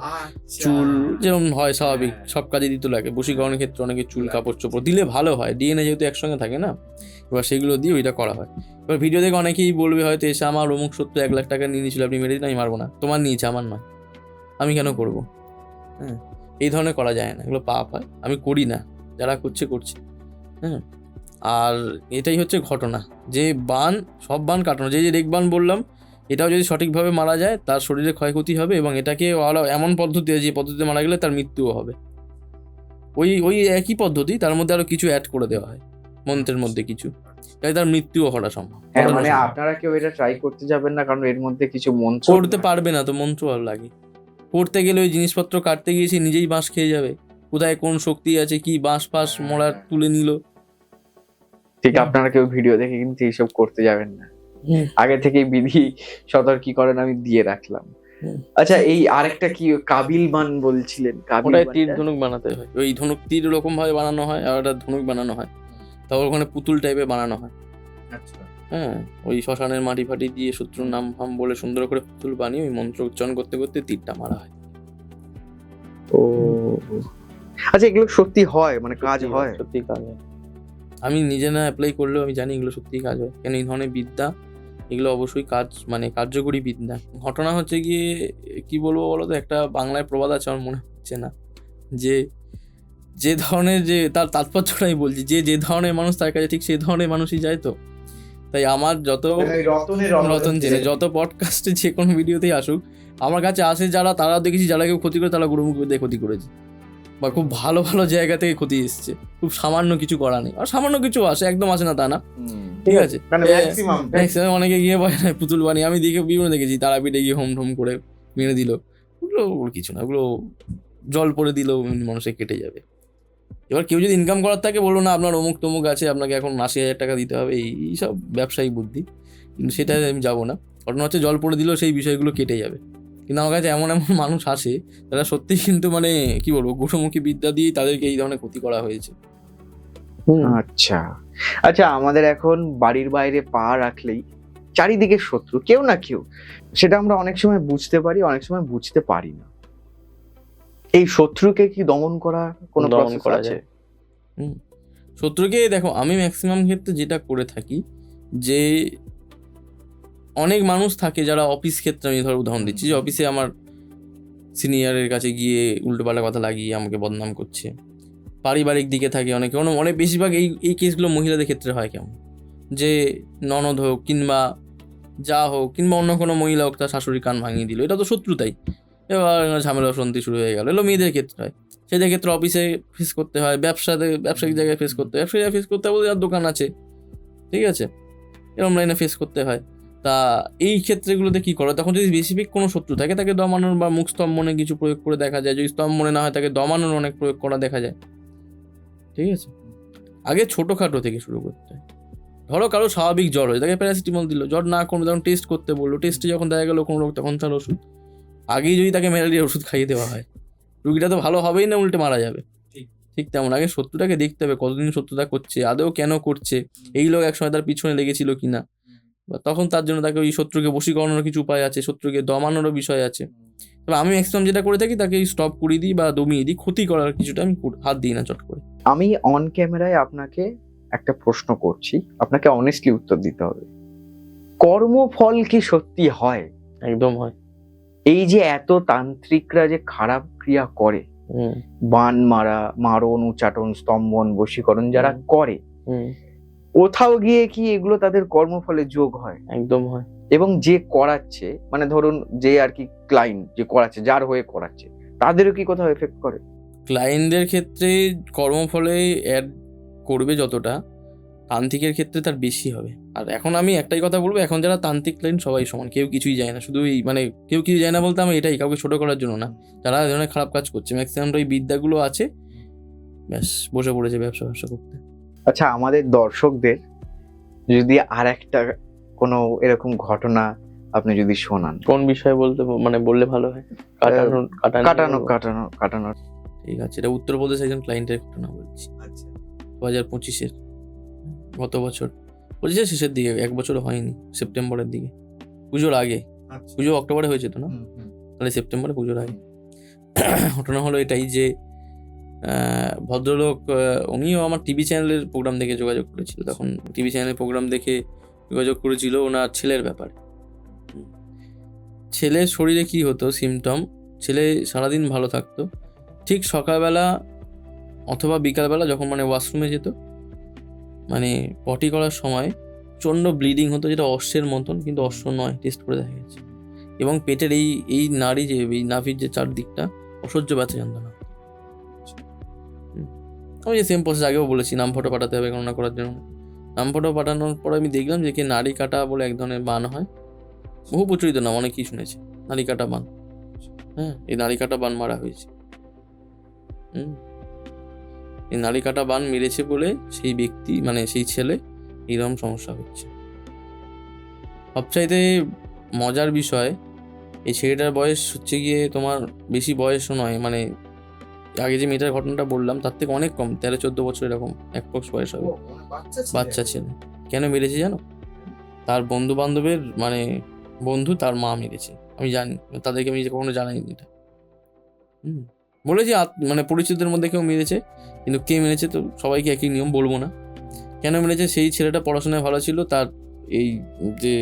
চুল যেমন হয় স্বাভাবিক সব কাজে দিতে লাগে, বশীকরণের ক্ষেত্রে অনেকে চুল কাপড় চোপড় দিলে ভালো হয়, ডিএনএ যেহেতু একসঙ্গে থাকে না, এবার সেগুলো দিয়ে ওইটা করা হয়। এবার ভিডিও দেখে অনেকেই বলবে হয়তো এসে আমার অমুক শত্রু 1 লাখ টাকা নিয়ে নিয়েছিল, আপনি মেরে দিন, আমি মারবো না, তোমার নিয়েছে আমার নয়, আমি কেন করবো? হ্যাঁ, এই ধরনের করা যায় না, এগুলো পাপ হয়, আমি করি না, যারা করছে করছে। হ্যাঁ, আর এটাই হচ্ছে ঘটনা, যে বান সব বান কাটানো, যে রেক বান বললাম, এটাও যদি সঠিকভাবে মারা যায় তার শরীরে ক্ষয়ক্ষতি হবে, এবং এটাকে এমন পদ্ধতি যে পদ্ধতিতে মারা গেলে তার মৃত্যুও হবে। ওই একই পদ্ধতি, তার মধ্যে আরো কিছু অ্যাড করে দেওয়া হয় মন্ত্রের মধ্যে কিছু, তাই তার মৃত্যুও হওয়া সম্ভব। মানে আপনারা কেউ এটা ট্রাই করতে যাবেন না, কারণ এর মধ্যে কিছু মন্ত্র করতে পারবে না, তো মন্ত্র আর লাগে করতে গেলে ওই জিনিসপত্র কাটতে গিয়েছি নিজেই বাঁশ খেয়ে যাবে, কোথায় কোন শক্তি আছে, কি বাঁশ ফাঁস মরার তুলে নিল। ঠিক, আপনারা কেউ ভিডিও দেখে কিন্তু এইসব করতে যাবেন না, আগে থেকেই বিধি সতর্কীকরণ আমি দিয়ে রাখলাম। আচ্ছা, এই আরেকটা কি কাবিল বান বলছিলেন? ওটাই তীর ধনুক বানাতে হয়, ওই ধনুক তীর এরকম ভাবে বানানো হয়, আর ওটা ধনুক বানানো হয়, তারপর ওখানে পুতুল টাইপের বানানো হয়। হ্যাঁ, ওই শ্মশানের মাটি ফাটি দিয়ে শত্রুর নাম ফাম বলে সুন্দর করে পুতুল বানিয়ে ওই মন্ত্র উচ্চারণ করতে করতে তীরটা মারা হয়। ও আচ্ছা, এগুলো সত্যি হয়, মানে কাজ হয়? সত্যি কাজ হয়, আমি নিজে না অ্যাপ্লাই করলেও আমি জানি এগুলো সত্যি কাজ হয়, কেন এই ধরনের বিদ্যা এগুলো অবশ্যই কাজ মানে কার্যকরী বিদ্যা। ঘটনা হচ্ছে গিয়ে কি বলবো বলো তো, একটা বাংলায় প্রবাদ আছে, আমার মনে হচ্ছে না, যে ধরনের, যে তার তাৎপর্যটাই বলছি, যে ধরনের মানুষ তার কাছে ঠিক সেই ধরনের মানুষই যায়। তো তাই আমার যত রতন জেনে যত পডকাস্টে যে কোনো ভিডিওতেই আসুক, আমার কাছে আসে যারা, তারা দেখেছি যারা কেউ ক্ষতি করে তারা গুরুমুখ দিয়ে ক্ষতি করেছে, বা খুব ভালো ভালো জায়গা থেকে ক্ষতি এসছে, খুব সামান্য কিছু করা নেই, আর সামান্য কিছু আসে, একদম আসে না তা না, ঠিক আছে? ম্যাক্সিমাম অনেকে গিয়ে বলে পুতুল বানিয়ে, আমি বিভিন্ন দেখেছি তারাপীঠে গিয়ে হোম ঠোম করে মেরে দিল, ওগুলো কিছু না, ওগুলো জল পড়ে দিলেও মানুষের কেটে যাবে। এবার কেউ যদি ইনকাম করার থাকে বললো না আপনার অমুক তমুক আছে, আপনাকে এখন 80,000 টাকা দিতে হবে, এইসব ব্যবসায়ী বুদ্ধি, কিন্তু সেটা আমি যাবো না। ঘটনা হচ্ছে জল পড়ে দিলেও সেই বিষয়গুলো কেটে যাবে। কিন্তু আমার কাছে এমন এমন মানুষ আসে তারা সত্যি কিন্তু মানে কি বলবো, গুরুমুখী বিদ্যা দিয়েই তাদেরকে এই ধরনের ক্ষতি করা হয়েছে। আচ্ছা আচ্ছা, আমাদের এখন বাড়ির বাইরে পা রাখলেই চারিদিকে শত্রু, কেউ না কেউ, সেটা আমরা অনেক সময় বুঝতে পারি, অনেক সময় বুঝতে পারি না। এই শত্রুকে কি দমন করার কোনো দমন প্রসেস করা আছে? যায়। শত্রুকে দেখো, আমি ম্যাক্সিমাম ক্ষেত্রে যেটা করে থাকি, যে অনেক মানুষ থাকে যারা অফিস ক্ষেত্রে, আমি ধর উদাহরণ দিচ্ছি, যে অফিসে আমার সিনিয়রের কাছে গিয়ে উল্টোপাল্টা কথা লাগিয়ে আমাকে বদনাম করছে। পারিবারিক দিকে থাকে অনেকে, অনেক বেশিরভাগ এই কেসগুলো মহিলাদের ক্ষেত্রে হয়। কেমন যে ননদ হোক কিংবা যা হোক কিংবা অন্য কোনো মহিলা হোক, তার শাশুড়ির কান ভাঙিয়ে দিল, এটা তো শত্রুতাই। এবার ঝামেলা অশান্তি শুরু হয়ে গেল, এগুলো মেয়েদের ক্ষেত্রে হয়। সেদের ক্ষেত্রে অফিসে ফেস করতে হয়, ব্যবসায়িক জায়গায় ফেস করতে হয়, ব্যবসায়িক ফেস করতে হয় বলতে যার দোকান আছে, ঠিক আছে, এরকম লাইনে ফেস করতে হয়। তা এই ক্ষেত্রগুলোতে কি করে, তখন যদি স্পেসিফিক কোনো শত্রু থাকে তাকে দমানোর বা মুখ স্তম্ভনে কিছু প্রয়োগ করে দেখা যায়। যদি স্তম্ভনে না হয় তাকে দমানোর অনেক প্রয়োগ করা দেখা যায়, ঠিক আছে। আগে ছোটোখাটো থেকে শুরু করতে হয়। ধরো কারো স্বাভাবিক জ্বর হয়, তাকে প্যারাসিটামল দিল, জ্বর না কমে তখন টেস্ট করতে বললো, টেস্টে যখন দেখা গেলো কোনো রোগ, তখন তার ওষুধ। আগেই যদি তাকে ম্যালেরিয়ার ওষুধ খাইয়ে দেওয়া হয়, রুগীটা তো ভালো হবেই না, উল্টে মারা যাবে। ঠিক তেমন আগে শত্রুটাকে দেখতে হবে কতদিন শত্রুতা করছে, আদৌ কেন করছে, এই লোক একসময় তার পিছনে লেগেছিল কিনা, বা তখন তার জন্য তাকে ওই শত্রুকে বশীকরণের কিছু উপায় আছে, শত্রুকে দমানোরও বিষয় আছে। তবে আমি ম্যাক্সিমাম যেটা করে থাকি, তাকে স্টপ করিয়ে দিই বা দমিয়ে দিই, ক্ষতি করার কিছুটা আমি হাত দিই না চট করে। আমি অন ক্যামেরায় আপনাকে একটা প্রশ্ন করছি, আপনাকে অনেস্টলি উত্তর দিতে হবে। কর্মফল কি সত্যি হয়? একদম হয়। এই যে এত তান্ত্রিকরা যে খারাপ ক্রিয়া করে, বান মারা, মারণ, উচাটন, স্তম্ভন, বশীকরণ যারা করে, কোথাও গিয়ে কি এগুলো তাদের কর্মফলে যোগ হয়? একদম হয়। এবং যে করাচ্ছে, মানে ধরুন যে আর কি ক্লায়েন্ট যে করাচ্ছে, যার হয়ে করাচ্ছে, তাদেরও কি কোথাও এফেক্ট করে? ক্লায়েন্টদের ক্ষেত্রে কর্মফলে অ্যাড করবে যতটা, তান্ত্রিকের ক্ষেত্রে তার বেশি হবে। আর এখন আমি একটাই কথা বলবো, এখন যারা তান্ত্রিক ক্লায়েন্ট সবাই সমান, কেউ কিছুই যায় না। শুধু এই মানে কেউ কিছু যায় না বলতে আমি এটাই, কাউকে ছোটো করার জন্য না, যারা এই ধরনের খারাপ কাজ করছে ম্যাক্সিমামটা ওই বিদ্যাগুলো আছে, ব্যাস বসে পড়েছে ব্যবসা করতে। আচ্ছা, আমাদের দর্শকদের যদি আর একটা কোনো এরকম ঘটনা আপনি যদি শোনান, কোন বিষয়ে বলতে মানে বললে ভালো হয়? কাটানো। ঠিক আছে, এটা উত্তরপ্রদেশে একজন ক্লায়েন্টের ঘটনা বলছি। 2025-এর, গত বছর 25-এর শেষের দিকে, 1 বছরও হয়নি, সেপ্টেম্বরের দিকে, পুজোর আগে। পুজো অক্টোবরে হয়েছে তো না, তাহলে সেপ্টেম্বরে পুজোর আগে। ঘটনা হলো এটাই যে ভদ্রলোক, উনিও আমার টিভি চ্যানেলের প্রোগ্রাম দেখে যোগাযোগ করেছিল। তখন টিভি চ্যানেলের প্রোগ্রাম দেখে যোগাযোগ করেছিল ওনার ছেলের ব্যাপারে। ছেলের শরীরে কি হতো সিমটম, ছেলে সারাদিন ভালো থাকতো, ঠিক সকালবেলা অথবা বিকালবেলা যখন মানে ওয়াশরুমে যেত, মানে পটি করার সময় প্রচণ্ড ব্লিডিং হতো, যেটা অশ্বের মতন, কিন্তু অশ্ব নয়, টেস্ট করে দেখা গেছে। এবং পেটের এই নাড়ি, যে এই নাভির যে চারদিকটা, অসহ্য ব্যথা যন্ত্রণা। আমি যে সেম প্রসেস আগেও বলেছি, নাম ফটো পাঠাতে হবে গণনা করার জন্য। নাম ফটো পাঠানোর পর আমি দেখলাম যে কি নাড়ি কাটা বলে এক ধরনের বান হয়, বহু প্রচলিত নাম, অনেকেই শুনেছে, নাড়ি কাটা বান। হ্যাঁ, এই নাড়ি কাটা বান মারা হয়েছে। এই নাড়ি কাটা বান মেরেছে বলে সেই ব্যক্তি, মানে সেই ছেলে, এইরকম সমস্যা হচ্ছে। সবচাইতে মজার বিষয়, এই ছেলেটার বয়স হচ্ছে গিয়ে তোমার বেশি বয়সও নয়, মানে আগে যে মেয়েটার ঘটনাটা বললাম তার থেকে অনেক কম, 13-14 বছর এরকম অ্যাপ্রক্স বয়স হবে, বাচ্চা ছেলে। কেন মেরেছে জানো? তার বন্ধু বান্ধবের মানে বন্ধু, তার মা মেরেছে। আমি জানি, তাদেরকে আমি কখনো জানাইনি এটা। বলেছি মানে পরিচিতদের মধ্যে কেউ মেরেছে, কিন্তু কে মেরেছে তো সবাইকে একই নিয়ম বলবো না। কেন মেরেছে? সেই ছেলেটা পড়াশোনায় ভালো ছিল, তার এই যে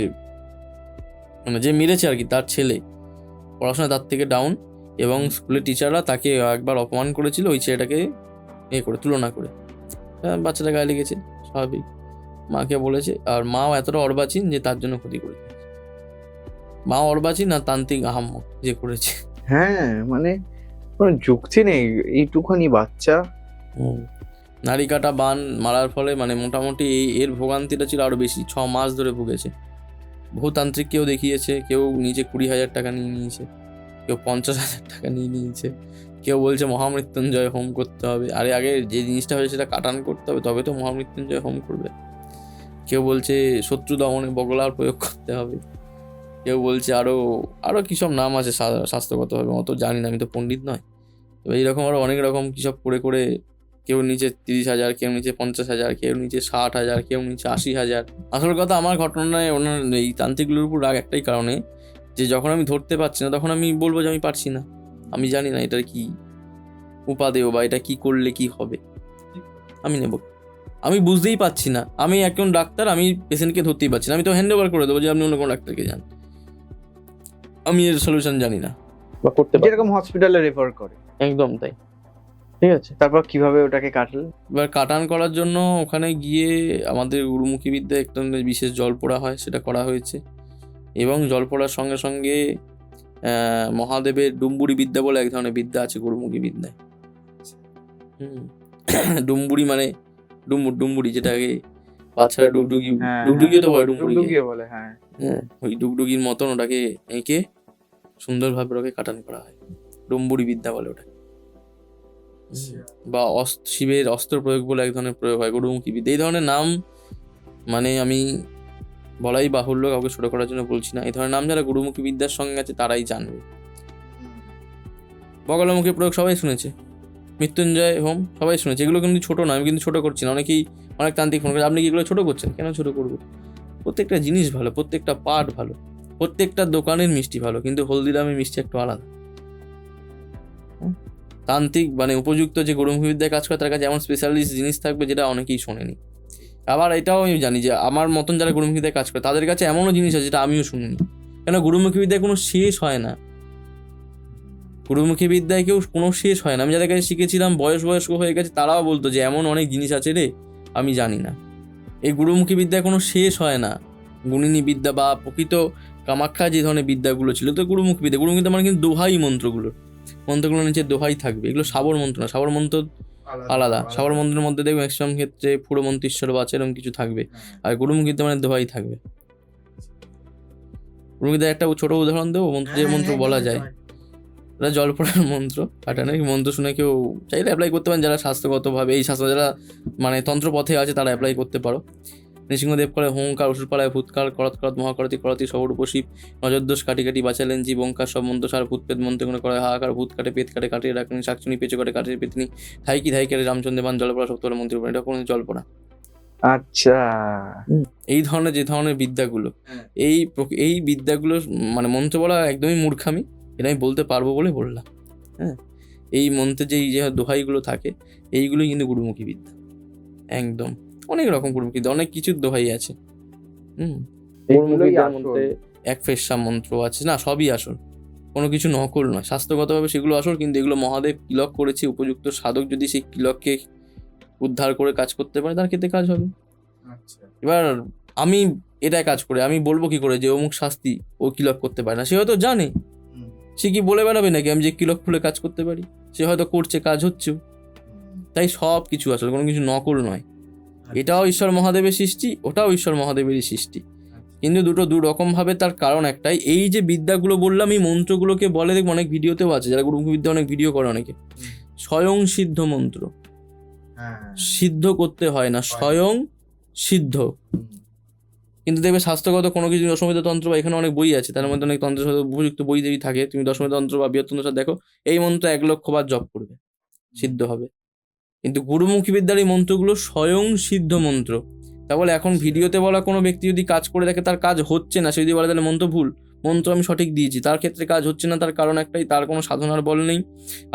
মানে যে মেরেছে আর কি, তার ছেলে পড়াশোনায় তার থেকে ডাউন, এবং স্কুলের টিচাররা তাকে একবার অপমান করেছিল ওই ছেলেটাকে করে তুলনা করে। বাচ্চাটা গায়ে লেগেছে, স্বাভাবিক, মাকে বলেছে। আর মাও এতটা অর্বাচীন যে তার জন্য ক্ষতি করে দিয়েছে। মা অর্বাচীন আর তান্ত্রিক আহাম্মক যে করেছে। হ্যাঁ, মানে কোনো যুক্তি নেই, এইটুখানি বাচ্চা। নাড়ি কাটা বান মারার ফলে মানে মোটামুটি এর ভোগান্তিটা ছিল আরো বেশি, 6 মাস ধরে ভুগেছে। বহু তান্ত্রিককেও দেখিয়েছে, কেউ নিচে 20,000 টাকা নিয়ে নিয়েছে, কেউ 50,000 টাকা নিয়ে নিয়েছে, কেউ বলছে মহামৃত্যুঞ্জয় হোম করতে হবে, আগে যে জিনিসটা হয়েছে সেটা কাটান করতে হবে, তবে তো মহামৃত্যুঞ্জয় হোম করবে। কেউ বলছে শত্রু দমনে বগলার প্রয়োগ করতে হবে, কেউ বলছে আরো কি সব নাম আছে স্বাস্থ্যগতভাবে, অত জানি না, আমি তো পণ্ডিত নয়। তো এইরকম আরো অনেক রকম কী সব করে কেউ নিচে 30,000, কেউ নিচে 50,000, কেউ নিচে 60,000, কেউ নিচে 80,000। আসল কথা, আমার ঘটনায় ওনার এই তান্ত্রিকগুলোর উপর রাগ একটাই কারণে, যে যখন আমি ধরতে পারছি না তখন আমি বলবো যে আমি পারছি না, আমি জানি না এটার কি, উপাদেয় বা এটা কি করলে কি হবে, আমি নেব। আমি বুঝতেই পারছি না, আমি একজন ডাক্তার, আমি পেশেন্টকে ধরতেই পারছি না, আমি তো হ্যান্ড ওভার করে দেবো যে আপনি অন্য কোনো ডাক্তারকে যান, আমি এর সলিউশন জানি না বা করতে পারি যেরকম হসপিটালে রেফার করে। একদম তাই। ঠিক আছে, তারপর কিভাবে ওটাকে কাটলেন? এবার কাটান করার জন্য ওখানে গিয়ে আমাদের গুরুমুখী বিদ্যায় একটা বিশেষ জল পোড়া হয়, সেটা করা হয়েছে। এবং জল পোড়ার সঙ্গে সঙ্গে মহাদেবের ডুম্বুরি বিদ্যা বলে এক ধরনের বিদ্যা আছে গুরুমুখী বিদ্যায়। ডুম্বুরি মানে ডুম্বুরি, যেটাকে বাচ্চারা ডুগডুগি, ডুগডুগিও তো বলে, ডুগডুগিও বলে, হ্যাঁ। ওই ডুগডুগির মতন ওটাকে এঁকে সুন্দরভাবে ওটাকে কাটান করা হয়, ডুম্বুরি বিদ্যা বলে ওটা। বা শিবের অস্ত্র প্রয়োগ বলে এক ধরনের প্রয়োগ হয়, গুরুমুখী বিদ্যা। এই ধরনের নাম মানে আমি বলাই বাহুল্য, কাউকে ছোট করার জন্য বলছি না, এই ধরনের নাম যারা গুরুমুখী বিদ্যার সঙ্গে আছে তারাই জানবে। বগলামুখী প্রয়োগ সবাই শুনেছে, মৃত্যুঞ্জয় হোম সবাই শুনেছে, এগুলো কিন্তু ছোট না, আমি কিন্তু ছোট করছি না। অনেকেই অনেক তান্ত্রিক ফোন করে, আপনি কি এগুলো ছোট করছেন? কেন ছোট করবো? প্রত্যেকটা জিনিস ভালো, প্রত্যেকটা পার্ট ভালো, প্রত্যেকটা দোকানের মিষ্টি ভালো, কিন্তু হলদিরামের মিষ্টি একটু আলাদা। তান্ত্রিক মানে উপযুক্ত যে গুরুমুখী বিদ্যায় কাজ করে তার কাছে এমন স্পেশালিস্ট জিনিস থাকবে যেটা অনেকেই শোনেনি। আবার এটাও আমি জানি যে আমার মতন যারা গুরুমুখী বিদ্যায় কাজ করে তাদের কাছে এমনও জিনিস আছে যেটা আমিও শুনিনি, কেন গুরুমুখী বিদ্যায় কোনো শেষ হয় না। গুরুমুখী বিদ্যায় কেউ কোনো শেষ হয় না। আমি যাদের কাছে শিখেছিলাম বয়স্ক হয়ে গেছে, তারাও বলতো যে এমন অনেক জিনিস আছে রে, আমি জানি না। এই গুরুমুখী বিদ্যায় কোনো শেষ হয় না। গুণিনী বিদ্যা বা প্রকৃত কামাখ্যা যে ধরনের বিদ্যাগুলো ছিল, তো গুরুমুখী বিদ্যা মানে কিন্তু দোহাই মন্ত্রগুলো নিচে দোহাই থাকবে, এগুলো সাবর মন্ত্র না, সাবর মন্ত্র আলাদা। সাবর মন্ত্রের মধ্যে দেখবে ম্যাক্সিমাম ক্ষেত্রে পুরো মন্ত্রেশ্বর বা এরকম কিছু থাকবে, আর গুরুমুখী বিদ্যা মানে দোহাই থাকবে। গুরুমুখী বিদ্যার একটা ছোট উদাহরণ দেবো, যে মন্ত্র বলা যায়, ওটা জল পড়ার মন্ত্র, কাটানো মন্ত্র শুনে কেউ চাইলে অ্যাপ্লাই করতে পারেন, যারা স্বাস্থ্যগতভাবে এই স্বাস্থ্য যারা মানে তন্ত্রপথে আছে তারা অ্যাপ্লাই করতে পারো। নৃসিংহদেব করে হোমকার, অসুরপালায় ভূতকাল, করত করত মহাকরতি করতি সবর উপশিব, নজরদোষ কাটি কাটি বাঁচালেন জীব, ওঙ্কার সব মন্ত্র সার, ভূত পেত মন্ত্রগুলো করে হাহাকার, ভূত কাটে পেট কাটে কাটিয়ে রাখেন, শাকচুনি পেঁচো কাটে কাটিয়ে পেতনি, ধাই কাটে রামচন্দ্র বান, জল পড়া সপ্তর মন্ত্রী, এটা কোনো জল পড়া। আচ্ছা, এই ধরনের যে ধরনের বিদ্যাগুলো, এই বিদ্যাগুলো মানে মন্ত্র বলা একদমই মূর্খামি, এটা আমি বলতে পারবো বলে বললাম। হ্যাঁ, এই মন্ত্রে যে দোহাইগুলো থাকে এইগুলোই কিন্তু গুরুমুখী বিদ্যা, একদম। অনেক রকম গুরুমুখী বিদ্যা, অনেক কিছুর দোহাই আছে। গুরুমুখী বিদ্যার মধ্যে এক ফেসা মন্ত্র আছে, না সবই আসল, কোনো কিছু নকল নয়। স্বাস্থ্যগতভাবে সেগুলো আসল, কিন্তু এগুলো মহাদেব কিলক করেছে, উপযুক্ত সাধক যদি সেই কিলককে উদ্ধার করে কাজ করতে পারে তার ক্ষেত্রে কাজ হবে। এবার আমি এটাই কাজ করে আমি বলবো কি করে যে অমুক শাস্তি ও কিলক করতে পারে না? সে হয়তো জানে, সে কি বলে বেড়াবে নাকি আমি যে কিলক খুলে কাজ করতে পারি? সে হয়তো করছে, কাজ হচ্ছেও। তাই সব কিছু আসলে কোনো কিছু নকল নয়। এটাও ঈশ্বর মহাদেবের সৃষ্টি, ওটাও ঈশ্বর মহাদেবেরই সৃষ্টি, কিন্তু দুটো দু রকম ভাবে। তার কারণ একটাই, এই যে বিদ্যাগুলো বললাম, এই মন্ত্রগুলোকে বলে, দেখবো অনেক ভিডিওতেও আছে, যারা গুরুমুখী বিদ্যা অনেক ভিডিও করে অনেকে, স্বয়ং সিদ্ধ মন্ত্র। সিদ্ধ করতে হয় না, স্বয়ং সিদ্ধ। কিন্তু দেখবে স্বাস্থ্যগত কোনো কিছু, দশমিত তন্ত্র বা এখানে অনেক বই আছে, তার মধ্যে অনেক তন্ত্রের সাথে উপযুক্ত বই যদি থাকে, তুমি দশমিত তন্ত্র বা বৃহত্তন্ত্র সাথে দেখো, এই মন্ত্র 1,00,000 বার জপ করবে, সিদ্ধ হবে। কিন্তু গুরুমুখী বিদ্যার এই মন্ত্রগুলো স্বয়ং সিদ্ধ মন্ত্র। তা বলে এখন ভিডিওতে বলা কোনো ব্যক্তি যদি কাজ করে দেখে তার কাজ হচ্ছে না, সে যদি বলে তাহলে মন্ত্র ভুল, মন্ত্র আমি সঠিক দিয়েছি, তার ক্ষেত্রে কাজ হচ্ছে না, তার কারণ একটাই, তার কোনো সাধনার বল নেই,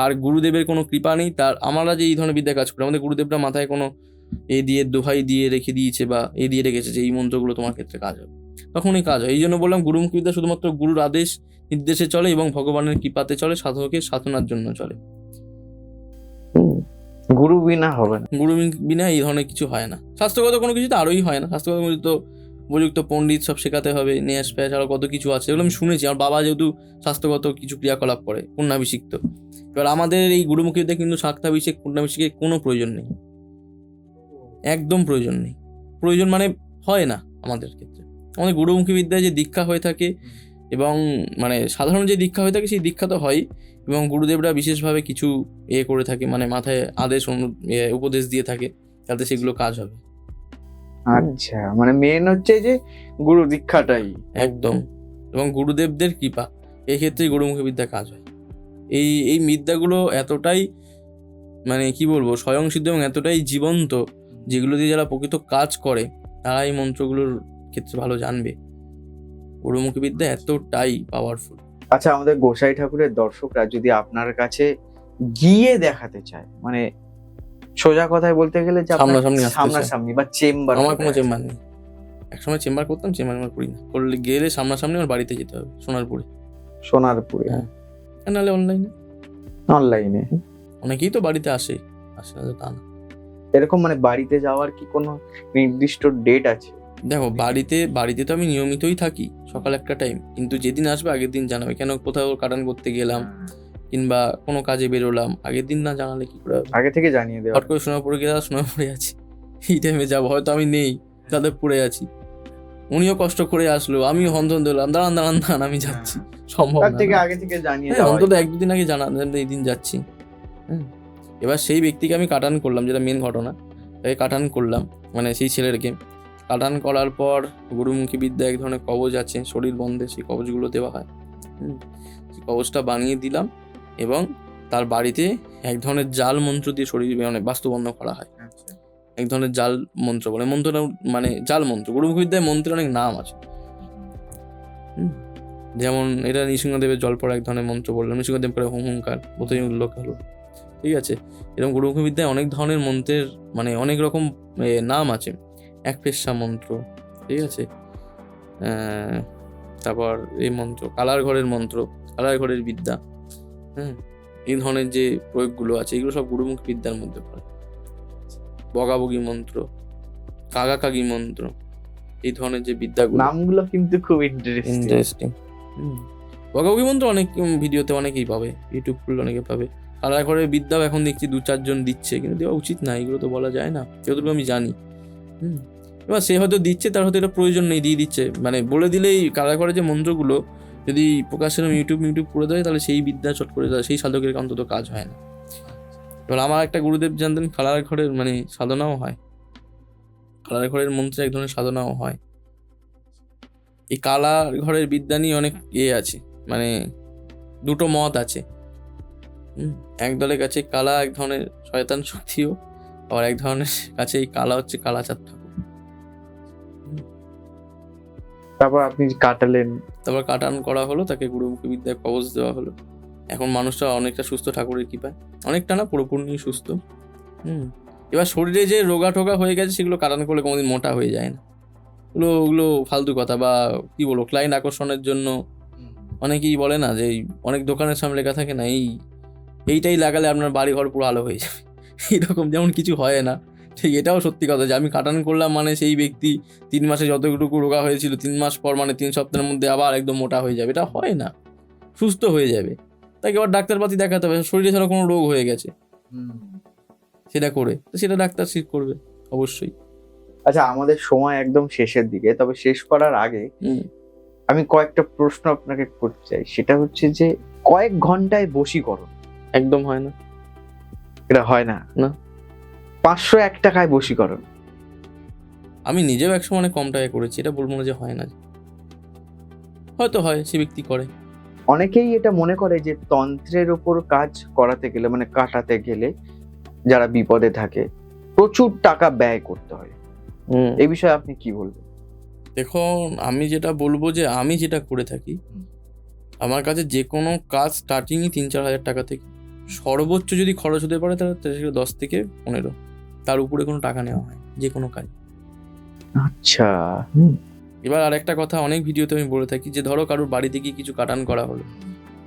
আর গুরুদেবের কোনো কৃপা নেই। তার আমরা যে এই ধরনের বিদ্যা কাজ করি, আমাদের গুরুদেবরা মাথায় কোনো এ দিয়ে দোহাই দিয়ে রেখে দিয়েছে বা এ দিয়ে রেখেছে যে এই মন্ত্রগুলো তোমার ক্ষেত্রে কাজ হবে, তখনই কাজ হয়। এই জন্য বললাম গুরুমুখী বিদ্যা শুধুমাত্র গুরুর আদেশ নির্দেশে চলে এবং ভগবানের কৃপাতে চলে, সাধকের সাধনার জন্য চলে। গুরু বিনা হবে না, গুরু বিনা এই ধরনের কিছু হয় না। স্বাস্থ্যগত কোনো কিছু তো আরোই হয় না। স্বাস্থ্যগত কিছু তো উপযুক্ত পণ্ডিত সব শেখাতে হবে, নেয়াস প্যাচ আরও কত কিছু আছে, এগুলো আমি শুনেছি। আমার বাবা যেহেতু স্বাস্থ্যগত কিছু ক্রিয়াকলাপ করে, পুণ্যাভিষিক্ত। এবার আমাদের এই গুরুমুখী বিদ্যা কিন্তু শাক্তাভিষেক পুণ্যাভিষেকের কোনো প্রয়োজন নেই, একদম প্রয়োজন নেই। প্রয়োজন মানে হয় না আমাদের ক্ষেত্রে। আমাদের গুরুমুখী বিদ্যায় যে দীক্ষা হয়ে থাকে এবং মানে সাধারণ যে দীক্ষা হয়ে থাকে সেই দীক্ষা তো হয়, এবং গুরুদেবরা বিশেষভাবে কিছু করে থাকে, মানে মাথায় আদেশ উপদেশ দিয়ে থাকে যাতে সেগুলো কাজ হবে। আচ্ছা, মানে মেন হচ্ছে যে গুরু দীক্ষাটাই একদম, এবং গুরুদেবদের কৃপা, এই ক্ষেত্রেই গুরুমুখী বিদ্যা কাজ হয়। এই বিদ্যাগুলো এতটাই মানে কি বলবো স্বয়ং সিদ্ধ এবং এতটাই জীবন্ত, যেগুলো দিয়ে যারা প্রকৃত কাজ করে তারা এই মন্ত্রগুলোর ক্ষেত্রে ভালো জানবে। গুরুমুখী বিদ্যা এতটাই পাওয়ারফুল। আচ্ছা, আমাদের গোসাই ঠাকুরের দর্শকরা যদি আপনার কাছে গিয়ে দেখাতে চায়, মানে সোজা কথায় বলতে গেলে যে আপনার সামনাসামনি আসতে চায়। সামনাসামনি বা চেম্বার, আমার কোনো চেম্বার নেই, একসময় চেম্বার করতাম, চেম্বার আমার করি না, করলে গেলে সামনাসামনি আমার বাড়িতে যেতে হবে, সোনারপুরে। সোনারপুরে, হ্যাঁ, নাহলে অনলাইনে। অনলাইনে। অনেকেই তো বাড়িতে আসে না তো তা না। এরকম মানে বাড়িতে যাওয়ার কি কোনো নির্দিষ্ট ডেট আছে? দেখো, বাড়িতে তো আমি নিয়মিতই থাকি সকাল একটা টাইম, কিন্তু যেদিন আসবে আগের দিন জানাবে। কেন, কোথাও কাটান করতে গেলাম কিংবা কোনো কাজে বেরোলাম, আগের দিন না জানালে কি করে হবে? আগে থেকে জানিয়ে দেওয়া। হট করে সোনারপুরে গিয়ে সোনারপুরে আছি, এই টাইমে যাবো, হয়তো আমি নেই, তাদের পড়ে আছি, উনিও কষ্ট করে আসলো, আমিও হন্তন দিলাম, দাঁড়ান আমি যাচ্ছি, সম্ভব তার না থেকে না। আগে থেকে জানিয়ে হ্যাঁ, দেওয়া। অন্তত 1-2 দিন আগে জানান এই দিন যাচ্ছি। হ্যাঁ, এবার সেই ব্যক্তিকে আমি কাটান করলাম, যেটা মেন ঘটনা, তাকে কাটান করলাম, মানে সেই ছেলেরকে কাটান করার পর গুরুমুখী বিদ্যা এক ধরনের কবচ আছে শরীর বন্ধে, সেই কবচগুলো দেওয়া হয়। সেই কবচটা বানিয়ে দিলাম এবং তার বাড়িতে এক ধরনের জাল মন্ত্র দিয়ে শরীর মানে বাস্তুবন্ধ করা হয়। এক ধরনের জাল মন্ত্র বলে, মন্ত্রটা মানে জাল মন্ত্র। গুরুমুখী বিদ্যায় মন্ত্রের অনেক নাম আছে। যেমন এটা নৃসিংহদেবের জল পড়া এক ধরনের মন্ত্র বললাম, নৃসিংহদেব করে হুঙ্কার, বোধহয় উল্লেখ হলো, ঠিক আছে। এরকম গুরুমুখী বিদ্যায় অনেক ধরনের মন্ত্রের মানে অনেক রকম নাম আছে। এক পেশা মন্ত্র, ঠিক আছে। তারপর এই মন্ত্র, কালার ঘরের মন্ত্র, কালার ঘরের বিদ্যা, এই ধরনের যে প্রয়োগগুলো আছে এগুলো সব গুরুমুখী বিদ্যার মধ্যে পড়ে। বগাবগি মন্ত্র, কাগি মন্ত্র, এই ধরনের যে বিদ্যাগুলো, নামগুলো কিন্তু খুব ইন্টারেস্টিং। বগাবগি মন্ত্র অনেক ভিডিওতে অনেকেই পাবে, ইউটিউব খুললে অনেকে পাবে। কালার ঘরের বিদ্যাও এখন দেখছি 2-4 জন দিচ্ছে, কিন্তু দেওয়া উচিত না, এগুলো তো বলা যায় না, যতটুকু আমি জানি। এবার সে হয়তো দিচ্ছে, তার হয়তো এটা প্রয়োজন নেই, দিয়ে দিচ্ছে, মানে বলে দিলেই কালার ঘরের যে মন্ত্রগুলো যদি প্রকাশের ইউটিউব করে দেয়, তাহলে সেই বিদ্যা চট করে দেয়, সেই সাধকের অন্তত কাজ হয় না। এবার আমার একটা গুরুদেব জানতেন কালার ঘরের মানে সাধনাও হয়, কালার ঘরের মন্ত্রে এক ধরনের সাধনাও হয়। এই কালার ঘরের বিদ্যা নিয়ে অনেক আছে, মানে দুটো মত আছে। এক দলের কাছে কালা এক ধরনের শয়তান শক্তিও, আর এক ধরনের কাছে এই কালা হচ্ছে কালাচাঁদ ঠাকুর। তারপর আপনি কাটালেন, তারপর কাটান করা হলো, তাকে গুরুমুখী বিদ্যায় কবচ দেওয়া হলো। এখন মানুষটা অনেকটা সুস্থ ঠাকুরের কৃপায়, অনেকটা না পুরোপুরি সুস্থ। এবার শরীরে যে রোগা টোগা হয়ে গেছে সেগুলো কাটান করলে কোনোদিন মোটা হয়ে যায় না, ওগুলো ফালতু কথা, বা কি বলবো, ক্লায়েন্ট আকর্ষণের জন্য অনেকেই বলে না যে অনেক দোকানের সামনে লেখা থাকে না, এইটাই লাগালে আপনার বাড়ি ঘর পুরো আলো হয়ে যাবে, এইরকম যেমন কিছু হয় না, ঠিক এটাও সত্যি কথা যে আমি কাটান করলাম মানে সেই ব্যক্তি 3 মাসে যতটুকু রোগা হয়েছিল 3 মাস পর মানে 3 সপ্তাহের মধ্যে আবার একদম মোটা হয়ে যাবে, এটা হয় না, সুস্থ হয়ে যাবে। তাকে আবার ডাক্তারপাতি দেখাতে হবে, শরীরে ছাড়া কোনো রোগ হয়ে গেছে সেটা করে, তো সেটা ডাক্তার ঠিক করবে অবশ্যই। আচ্ছা, আমাদের সময় একদম শেষের দিকে, তবে শেষ করার আগে আমি কয়েকটা প্রশ্ন আপনাকে করতে চাই। সেটা হচ্ছে যে কয়েক ঘন্টায় বশীকরণ একদম হয় না, এটা হয় না। না। 501 টাকায় বশীকরণ? আমি নিজেও একসময় অনেক কম টাকায় করেছি, এটা বলবো না যে হয় না, হয়তো হয়, সে ব্যক্তি করে। অনেকেই এটা মনে করে যে তন্ত্রের উপর কাজ করাতে গেলে, মানে কাটাতে গেলে যারা বিপদে থাকে প্রচুর টাকা ব্যয় করতে হয়। এই বিষয়ে আপনি কি বলবেন? দেখুন, আমি যেটা বলবো যে আমি যেটা করে থাকি, আমার কাছে যে কোনো কাজ স্টার্টিংই 3-4 হাজার টাকা থেকে, সর্বোচ্চ যদি খরচ হতে পারে তাহলে 10 থেকে 15, তার উপরে কোনো টাকা নেওয়া হয় যে কোনো কাজ। আচ্ছা। এবার আর একটা কথা অনেক ভিডিওতে আমি বলে থাকি যে ধরো কারোর বাড়িতে গিয়ে কিছু কাটান করা হলো,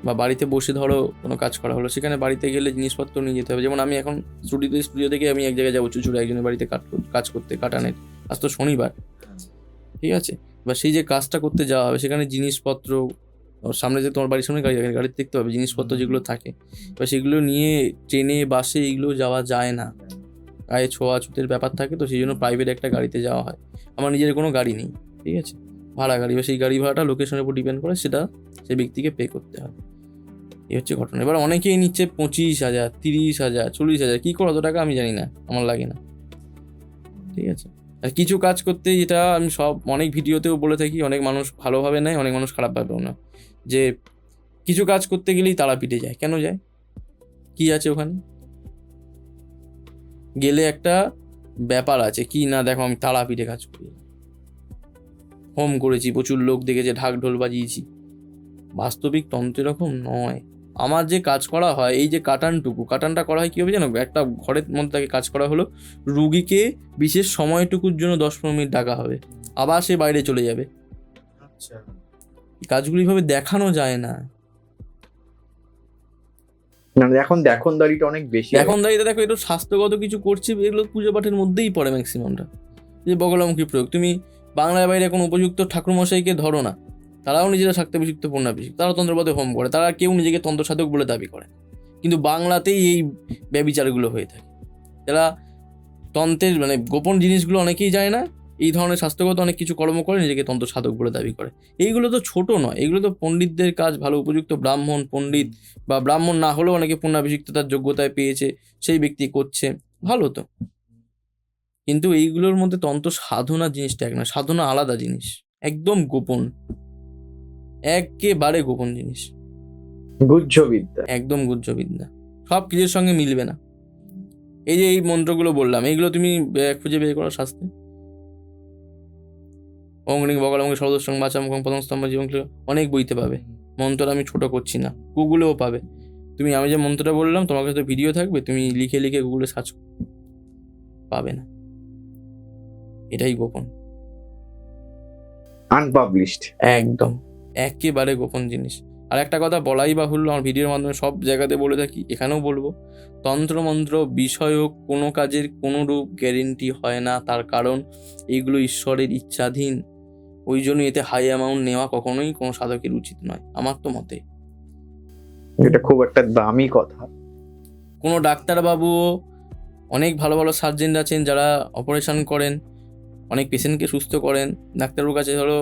বা বাড়িতে বসে ধরো কোনো কাজ করা হলো, সেখানে বাড়িতে গেলে জিনিসপত্র নিয়ে যেতে হবে। যেমন আমি এখন স্টুডিও থেকে আমি এক জায়গায় যাবো চুচুড়ে একজনের বাড়িতে কাজ করতে, কাটানের, আজ তো শনিবার, ঠিক আছে। বা সেই যে কাজটা করতে যাওয়া হবে সেখানে জিনিসপত্র, ওর সামনে যে তোমার বাড়ির সামনে গাড়িতে দেখতে হবে জিনিসপত্র যেগুলো থাকে, এবার সেগুলো নিয়ে ট্রেনে বাসে এগুলো যাওয়া যায় না, গায়ে ছোঁয়াছুতের ব্যাপার থাকে, তো সেই জন্য প্রাইভেট একটা গাড়িতে যাওয়া হয়। আমার নিজের কোনো গাড়ি নেই, ঠিক আছে, ভাড়া গাড়ি, বা সেই গাড়ি ভাড়াটা লোকেশনের উপর ডিপেন্ড করে, সেটা সেই ব্যক্তিকে পে করতে হয়। এই হচ্ছে ঘটনা। এবার অনেকেই নিচ্ছে 25,000, 30,000, 40,000, কী করে অত টাকা আমি জানি না, আমার লাগে না, ঠিক আছে। আর কিছু কাজ করতে, যেটা আমি অনেক ভিডিওতেও বলে থাকি, অনেক মানুষ ভালোভাবে নেয়, অনেক মানুষ খারাপভাবেও না, যে কিছু কাজ করতে গেলেই তারাপীঠে যায়, কেন যায়, কি আছে ওখানে গেলে, একটা ব্যাপার আছে কি না, দেখো আমি তারাপীঠে কাজ করি, হোম করেছি, প্রচুর লোক দেখেছে, ঢাক ঢোল বাজিয়েছি, বাস্তবিক তন্ত্র এরকম নয়, আমার যে কাজ করা হয়, এই যে কাটানটা করা হয় কীভাবে জানো? একটা ঘরের মধ্যে তাকে কাজ করা হলো, রুগীকে বিশেষ সময়টুকুর জন্য 10-15 মিনিট ডাকা হবে, আবার সে বাইরে চলে যাবে। আচ্ছা, এই কাজগুলো এইভাবে দেখানো যায় না। এখন দেখনদারিটা অনেক বেশি। এখন দাঁড়িয়ে দেখো, এটা স্বাস্থ্যগত কিছু করছি, এগুলো পুজো পাঠের মধ্যেই পড়ে ম্যাক্সিমামটা। যে বগলামুখী প্রয়োগ, তুমি বাংলার বাইরে কোনো উপযুক্ত ঠাকুরমশাইকে ধরো না, তারাও নিজেরা শাক্তাভিষিক্ত পূর্ণাভিষিক্ত, তারা তন্ত্রপদে হোম করে, তারা কেউ নিজেকে তন্ত্রসাধক বলে দাবি করে, কিন্তু বাংলাতেই এই ব্যভিচারগুলো হয়ে থাকে। যারা তন্ত্রের মানে গোপন জিনিসগুলো অনেকেই যায় না, এই ধরনের স্বাস্থ্যগত অনেক কিছু কর্ম করে নিজেকে তন্ত্র সাধক বলে দাবি করে। এইগুলো তো ছোট নয়, এগুলো তো পণ্ডিতদের কাজ। ভালো উপযুক্ত ব্রাহ্মণ পণ্ডিত বা ব্রাহ্মণ না হলেও অনেকে পূর্ণাভিষিক্ততার যোগ্যতায় পেয়েছে, সেই ব্যক্তি করছে, ভালো তো। কিন্তু এইগুলোর মধ্যে তন্ত্র সাধনা জিনিসটা এক না, সাধনা আলাদা জিনিস, একদম গোপন, একেবারে গোপন জিনিস, গুহ্যবিদ্যা, একদম গুহ্যবিদ্যা, সব কিছুর সঙ্গে মিলবে না। এই যে এই মন্ত্রগুলো বললাম, এইগুলো তুমি খুঁজে বের করো শাস্ত্রে। অগ্নি বগলামুখী সর্বদর্শন বাচামুখং প্রথম স্তম্ভ জীবন, অনেক বইতে পাবে। মন্ত্র আমি ছোট করছি না, গুগলেও পাবে। তুমি আমি যে মন্ত্রটা বললাম, তোমার কাছে তো ভিডিও থাকবে, তুমি লিখে লিখে গুগলে সার্চ পাবে না, এটাই গোপন, আনপাবলিশড, একদম একেবারে গোপন জিনিস। আর একটা কথা বলাই বাহুল্য, আমার ভিডিওর মাধ্যমে সব জায়গাতে বলে থাকি, এখানেও বলবো, তন্ত্রমন্ত্র বিষয়ক কোনো কাজের কোনো রূপ গ্যারেন্টি হয় না। তার কারণ এইগুলো ঈশ্বরের ইচ্ছাধীন, ওই জন্য এতে হাই অ্যামাউন্ট নেওয়া কখনোই কোনো সাধকের উচিত নয়, আমার তো মতে। এটা খুব একটা দামি কথা। কোনো ডাক্তারবাবুও, অনেক ভালো ভালো সার্জেন আছেন যারা অপারেশন করেন, অনেক পেশেন্টকে সুস্থ করেন। ডাক্তারবাবুর কাছে ধরো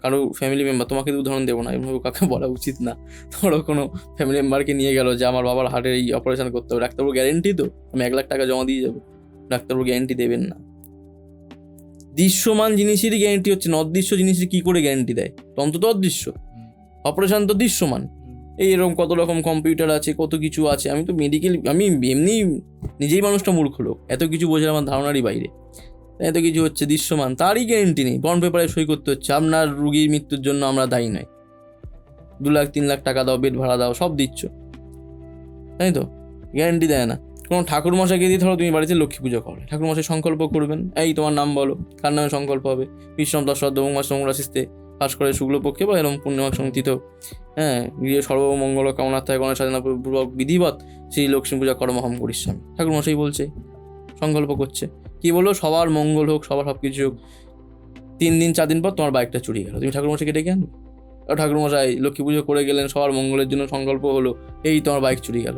কারো ফ্যামিলি মেম্বার, তোমাকে তো উদাহরণ দেবো না, এভাবে কাকে বলা উচিত না, ধরো কোনো ফ্যামিলি মেম্বারকে নিয়ে গেল যে আমার বাবার হার্টের এই অপারেশন করতে হবে, ডাক্তারবাবু গ্যারেন্টি তো আমি 1 লাখ টাকা জমা দিয়ে যাবো? ডাক্তারবাবু গ্যারেন্টি দেবেন না। দৃশ্যমান জিনিসেরই গ্যারেন্টি হচ্ছে না, অদৃশ্য জিনিসের কি করে গ্যারেন্টি দেয়? তন্ত্র তো অদৃশ্য, অপারেশন তো দৃশ্যমান। এই এরকম কত রকম কম্পিউটার আছে, কত কিছু আছে। আমি তো মেডিকেল, আমি এমনি নিজেই মানুষটা মূর্খ লোক, এত কিছু বোঝার আমার ধারণারই বাইরে। এত কিছু হচ্ছে দৃশ্যমান, তারই গ্যারেন্টি নেই। বন্ড পেপারে সই করতে হচ্ছে, আপনার রুগীর মৃত্যুর জন্য আমরা দায়ী নয়, 2 লাখ 3 লাখ টাকা দাও, বেড ভাড়া দাও, সব দিচ্ছ, তাই তো? গ্যারেন্টি দেয় না। কোনো ঠাকুরমশাইকে দিয়ে ধরো তুমি বাড়িতে লক্ষ্মী পুজো করো, ঠাকুরমশাই সংকল্প করবেন, এই তোমার নাম বলো, কার নামে সংকল্প হবে? বিষ্ণম দশরথ মাস মঙ্গলাশিস্তে পাশ করে শুক্লপক্ষে বা এরকম পূর্ণিমা সংস্থিত, গৃহে সর্বমঙ্গল কামনার্থায় গণেশ সাধনা পূর্বক বিধিবৎ সেই লক্ষ্মী পূজা কর্মহম করিষ্যামি। ঠাকুরমশাই বলছে, সংকল্প করছে, কি বললো? সবার মঙ্গল হোক, সবার সব কিছু হোক। 3 দিন 4 দিন পর তোমার বাইকটা চুরি গেল, তুমি ঠাকুরমশাইকে ডেকে আনবে? ঠাকুরমশাই লক্ষ্মী পুজো করে গেলেন, সবার মঙ্গলের জন্য সংকল্প হলো, এই তোমার বাইক চুরি গেল।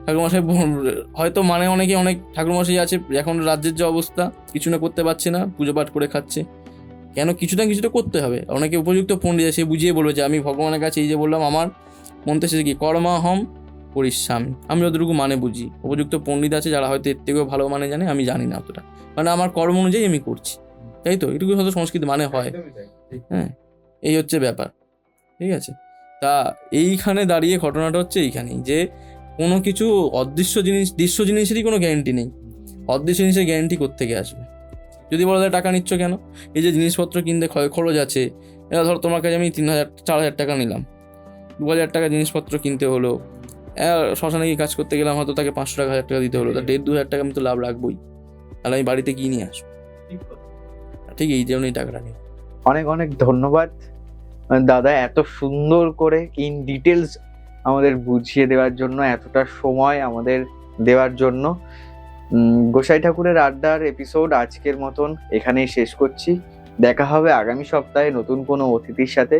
ঠাকুরমশাই হয়তো মানে অনেক ঠাকুরমশাই আছে এখন রাজ্যের যে অবস্থা, কিছু না করতে পারছে না, পুজো পাঠ করে খাচ্ছে, কেন? কিছু না কিছু তো করতে হবে। অনেকে উপযুক্ত পণ্ডিত সে বুঝিয়ে বলবে যে আমি ভগবানের কাছে এই যে বললাম, আমার মন্ত্রে শেষে কি কর্মাহম করিষ্যামি, আমি যতটুকু মানে বুঝি। উপযুক্ত পণ্ডিত আছে যারা হয়তো এর থেকেও ভালো মানে জানে, আমি জানি না অতটা, মানে আমার কর্ম অনুযায়ী আমি করছি, তাই তো? এটুকু হয়তো সংস্কৃতি মানে হয়। এই হচ্ছে ব্যাপার, ঠিক আছে? তা এইখানে দাঁড়িয়ে ঘটনাটা হচ্ছে এইখানেই, যে কোনো কিছু অদৃশ্য জিনিস, দৃশ্য জিনিসেরই কোনো গ্যারেন্টি নেই। অদৃশ্য জিনিসের গ্যারেন্টি কোত্থেকে আসবে? যদি বলা যায় টাকা নিচ্ছ কেন? এই যে জিনিসপত্র কিনতে খরচ আছে, এরা ধরো তোমার কাছে আমি 3,000-4,000 টাকা নিলাম, 2,000 টাকা জিনিসপত্র কিনতে হলো, শ্মশানে গিয়ে কাজ করতে গেলাম, হয়তো তাকে 500 টাকা 1,000 টাকা দিতে হলো, তা 1,500-2,000 টাকা আমি তো লাভ রাখবোই, তাহলে আমি বাড়িতে কি নিয়ে আসবো? ঠিক এই জন্যই টাকাটা নিই। অনেক অনেক ধন্যবাদ দাদা, এত সুন্দর করে ইন ডিটেলস আমাদের বুঝিয়ে দেওয়ার জন্য, এতটা সময় আমাদের দেওয়ার জন্য। গোসাই ঠাকুরের আড্ডার এপিসোড আজকের মতন এখানেই শেষ করছি। দেখা হবে আগামী সপ্তাহে নতুন কোনো অতিথির সাথে,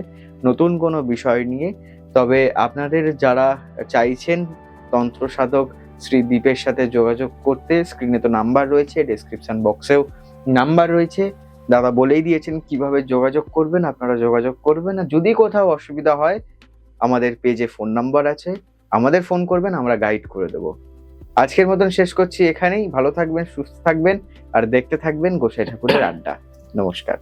নতুন কোনো বিষয় নিয়ে। তবে আপনাদের যারা চাইছেন তন্ত্র সাধক শ্রী দীপের সাথে যোগাযোগ করতে, স্ক্রিনে তো নাম্বার রয়েছে, ডেসক্রিপশন বক্সেও নাম্বার রয়েছে, দাদা বলেই দিয়েছেন কিভাবে যোগাযোগ করবেন, আপনারা যোগাযোগ করবেন। আর যদি কোথাও অসুবিধা হয়, আমাদের পেজে ফোন নাম্বার আছে, আমাদের ফোন করবেন, আমরা গাইড করে দেবো। আজকের মতন শেষ করছি এখানেই। ভালো থাকবেন, সুস্থ থাকবেন, আর দেখতে থাকবেন গোসাই ঠাকুরের আড্ডা। নমস্কার।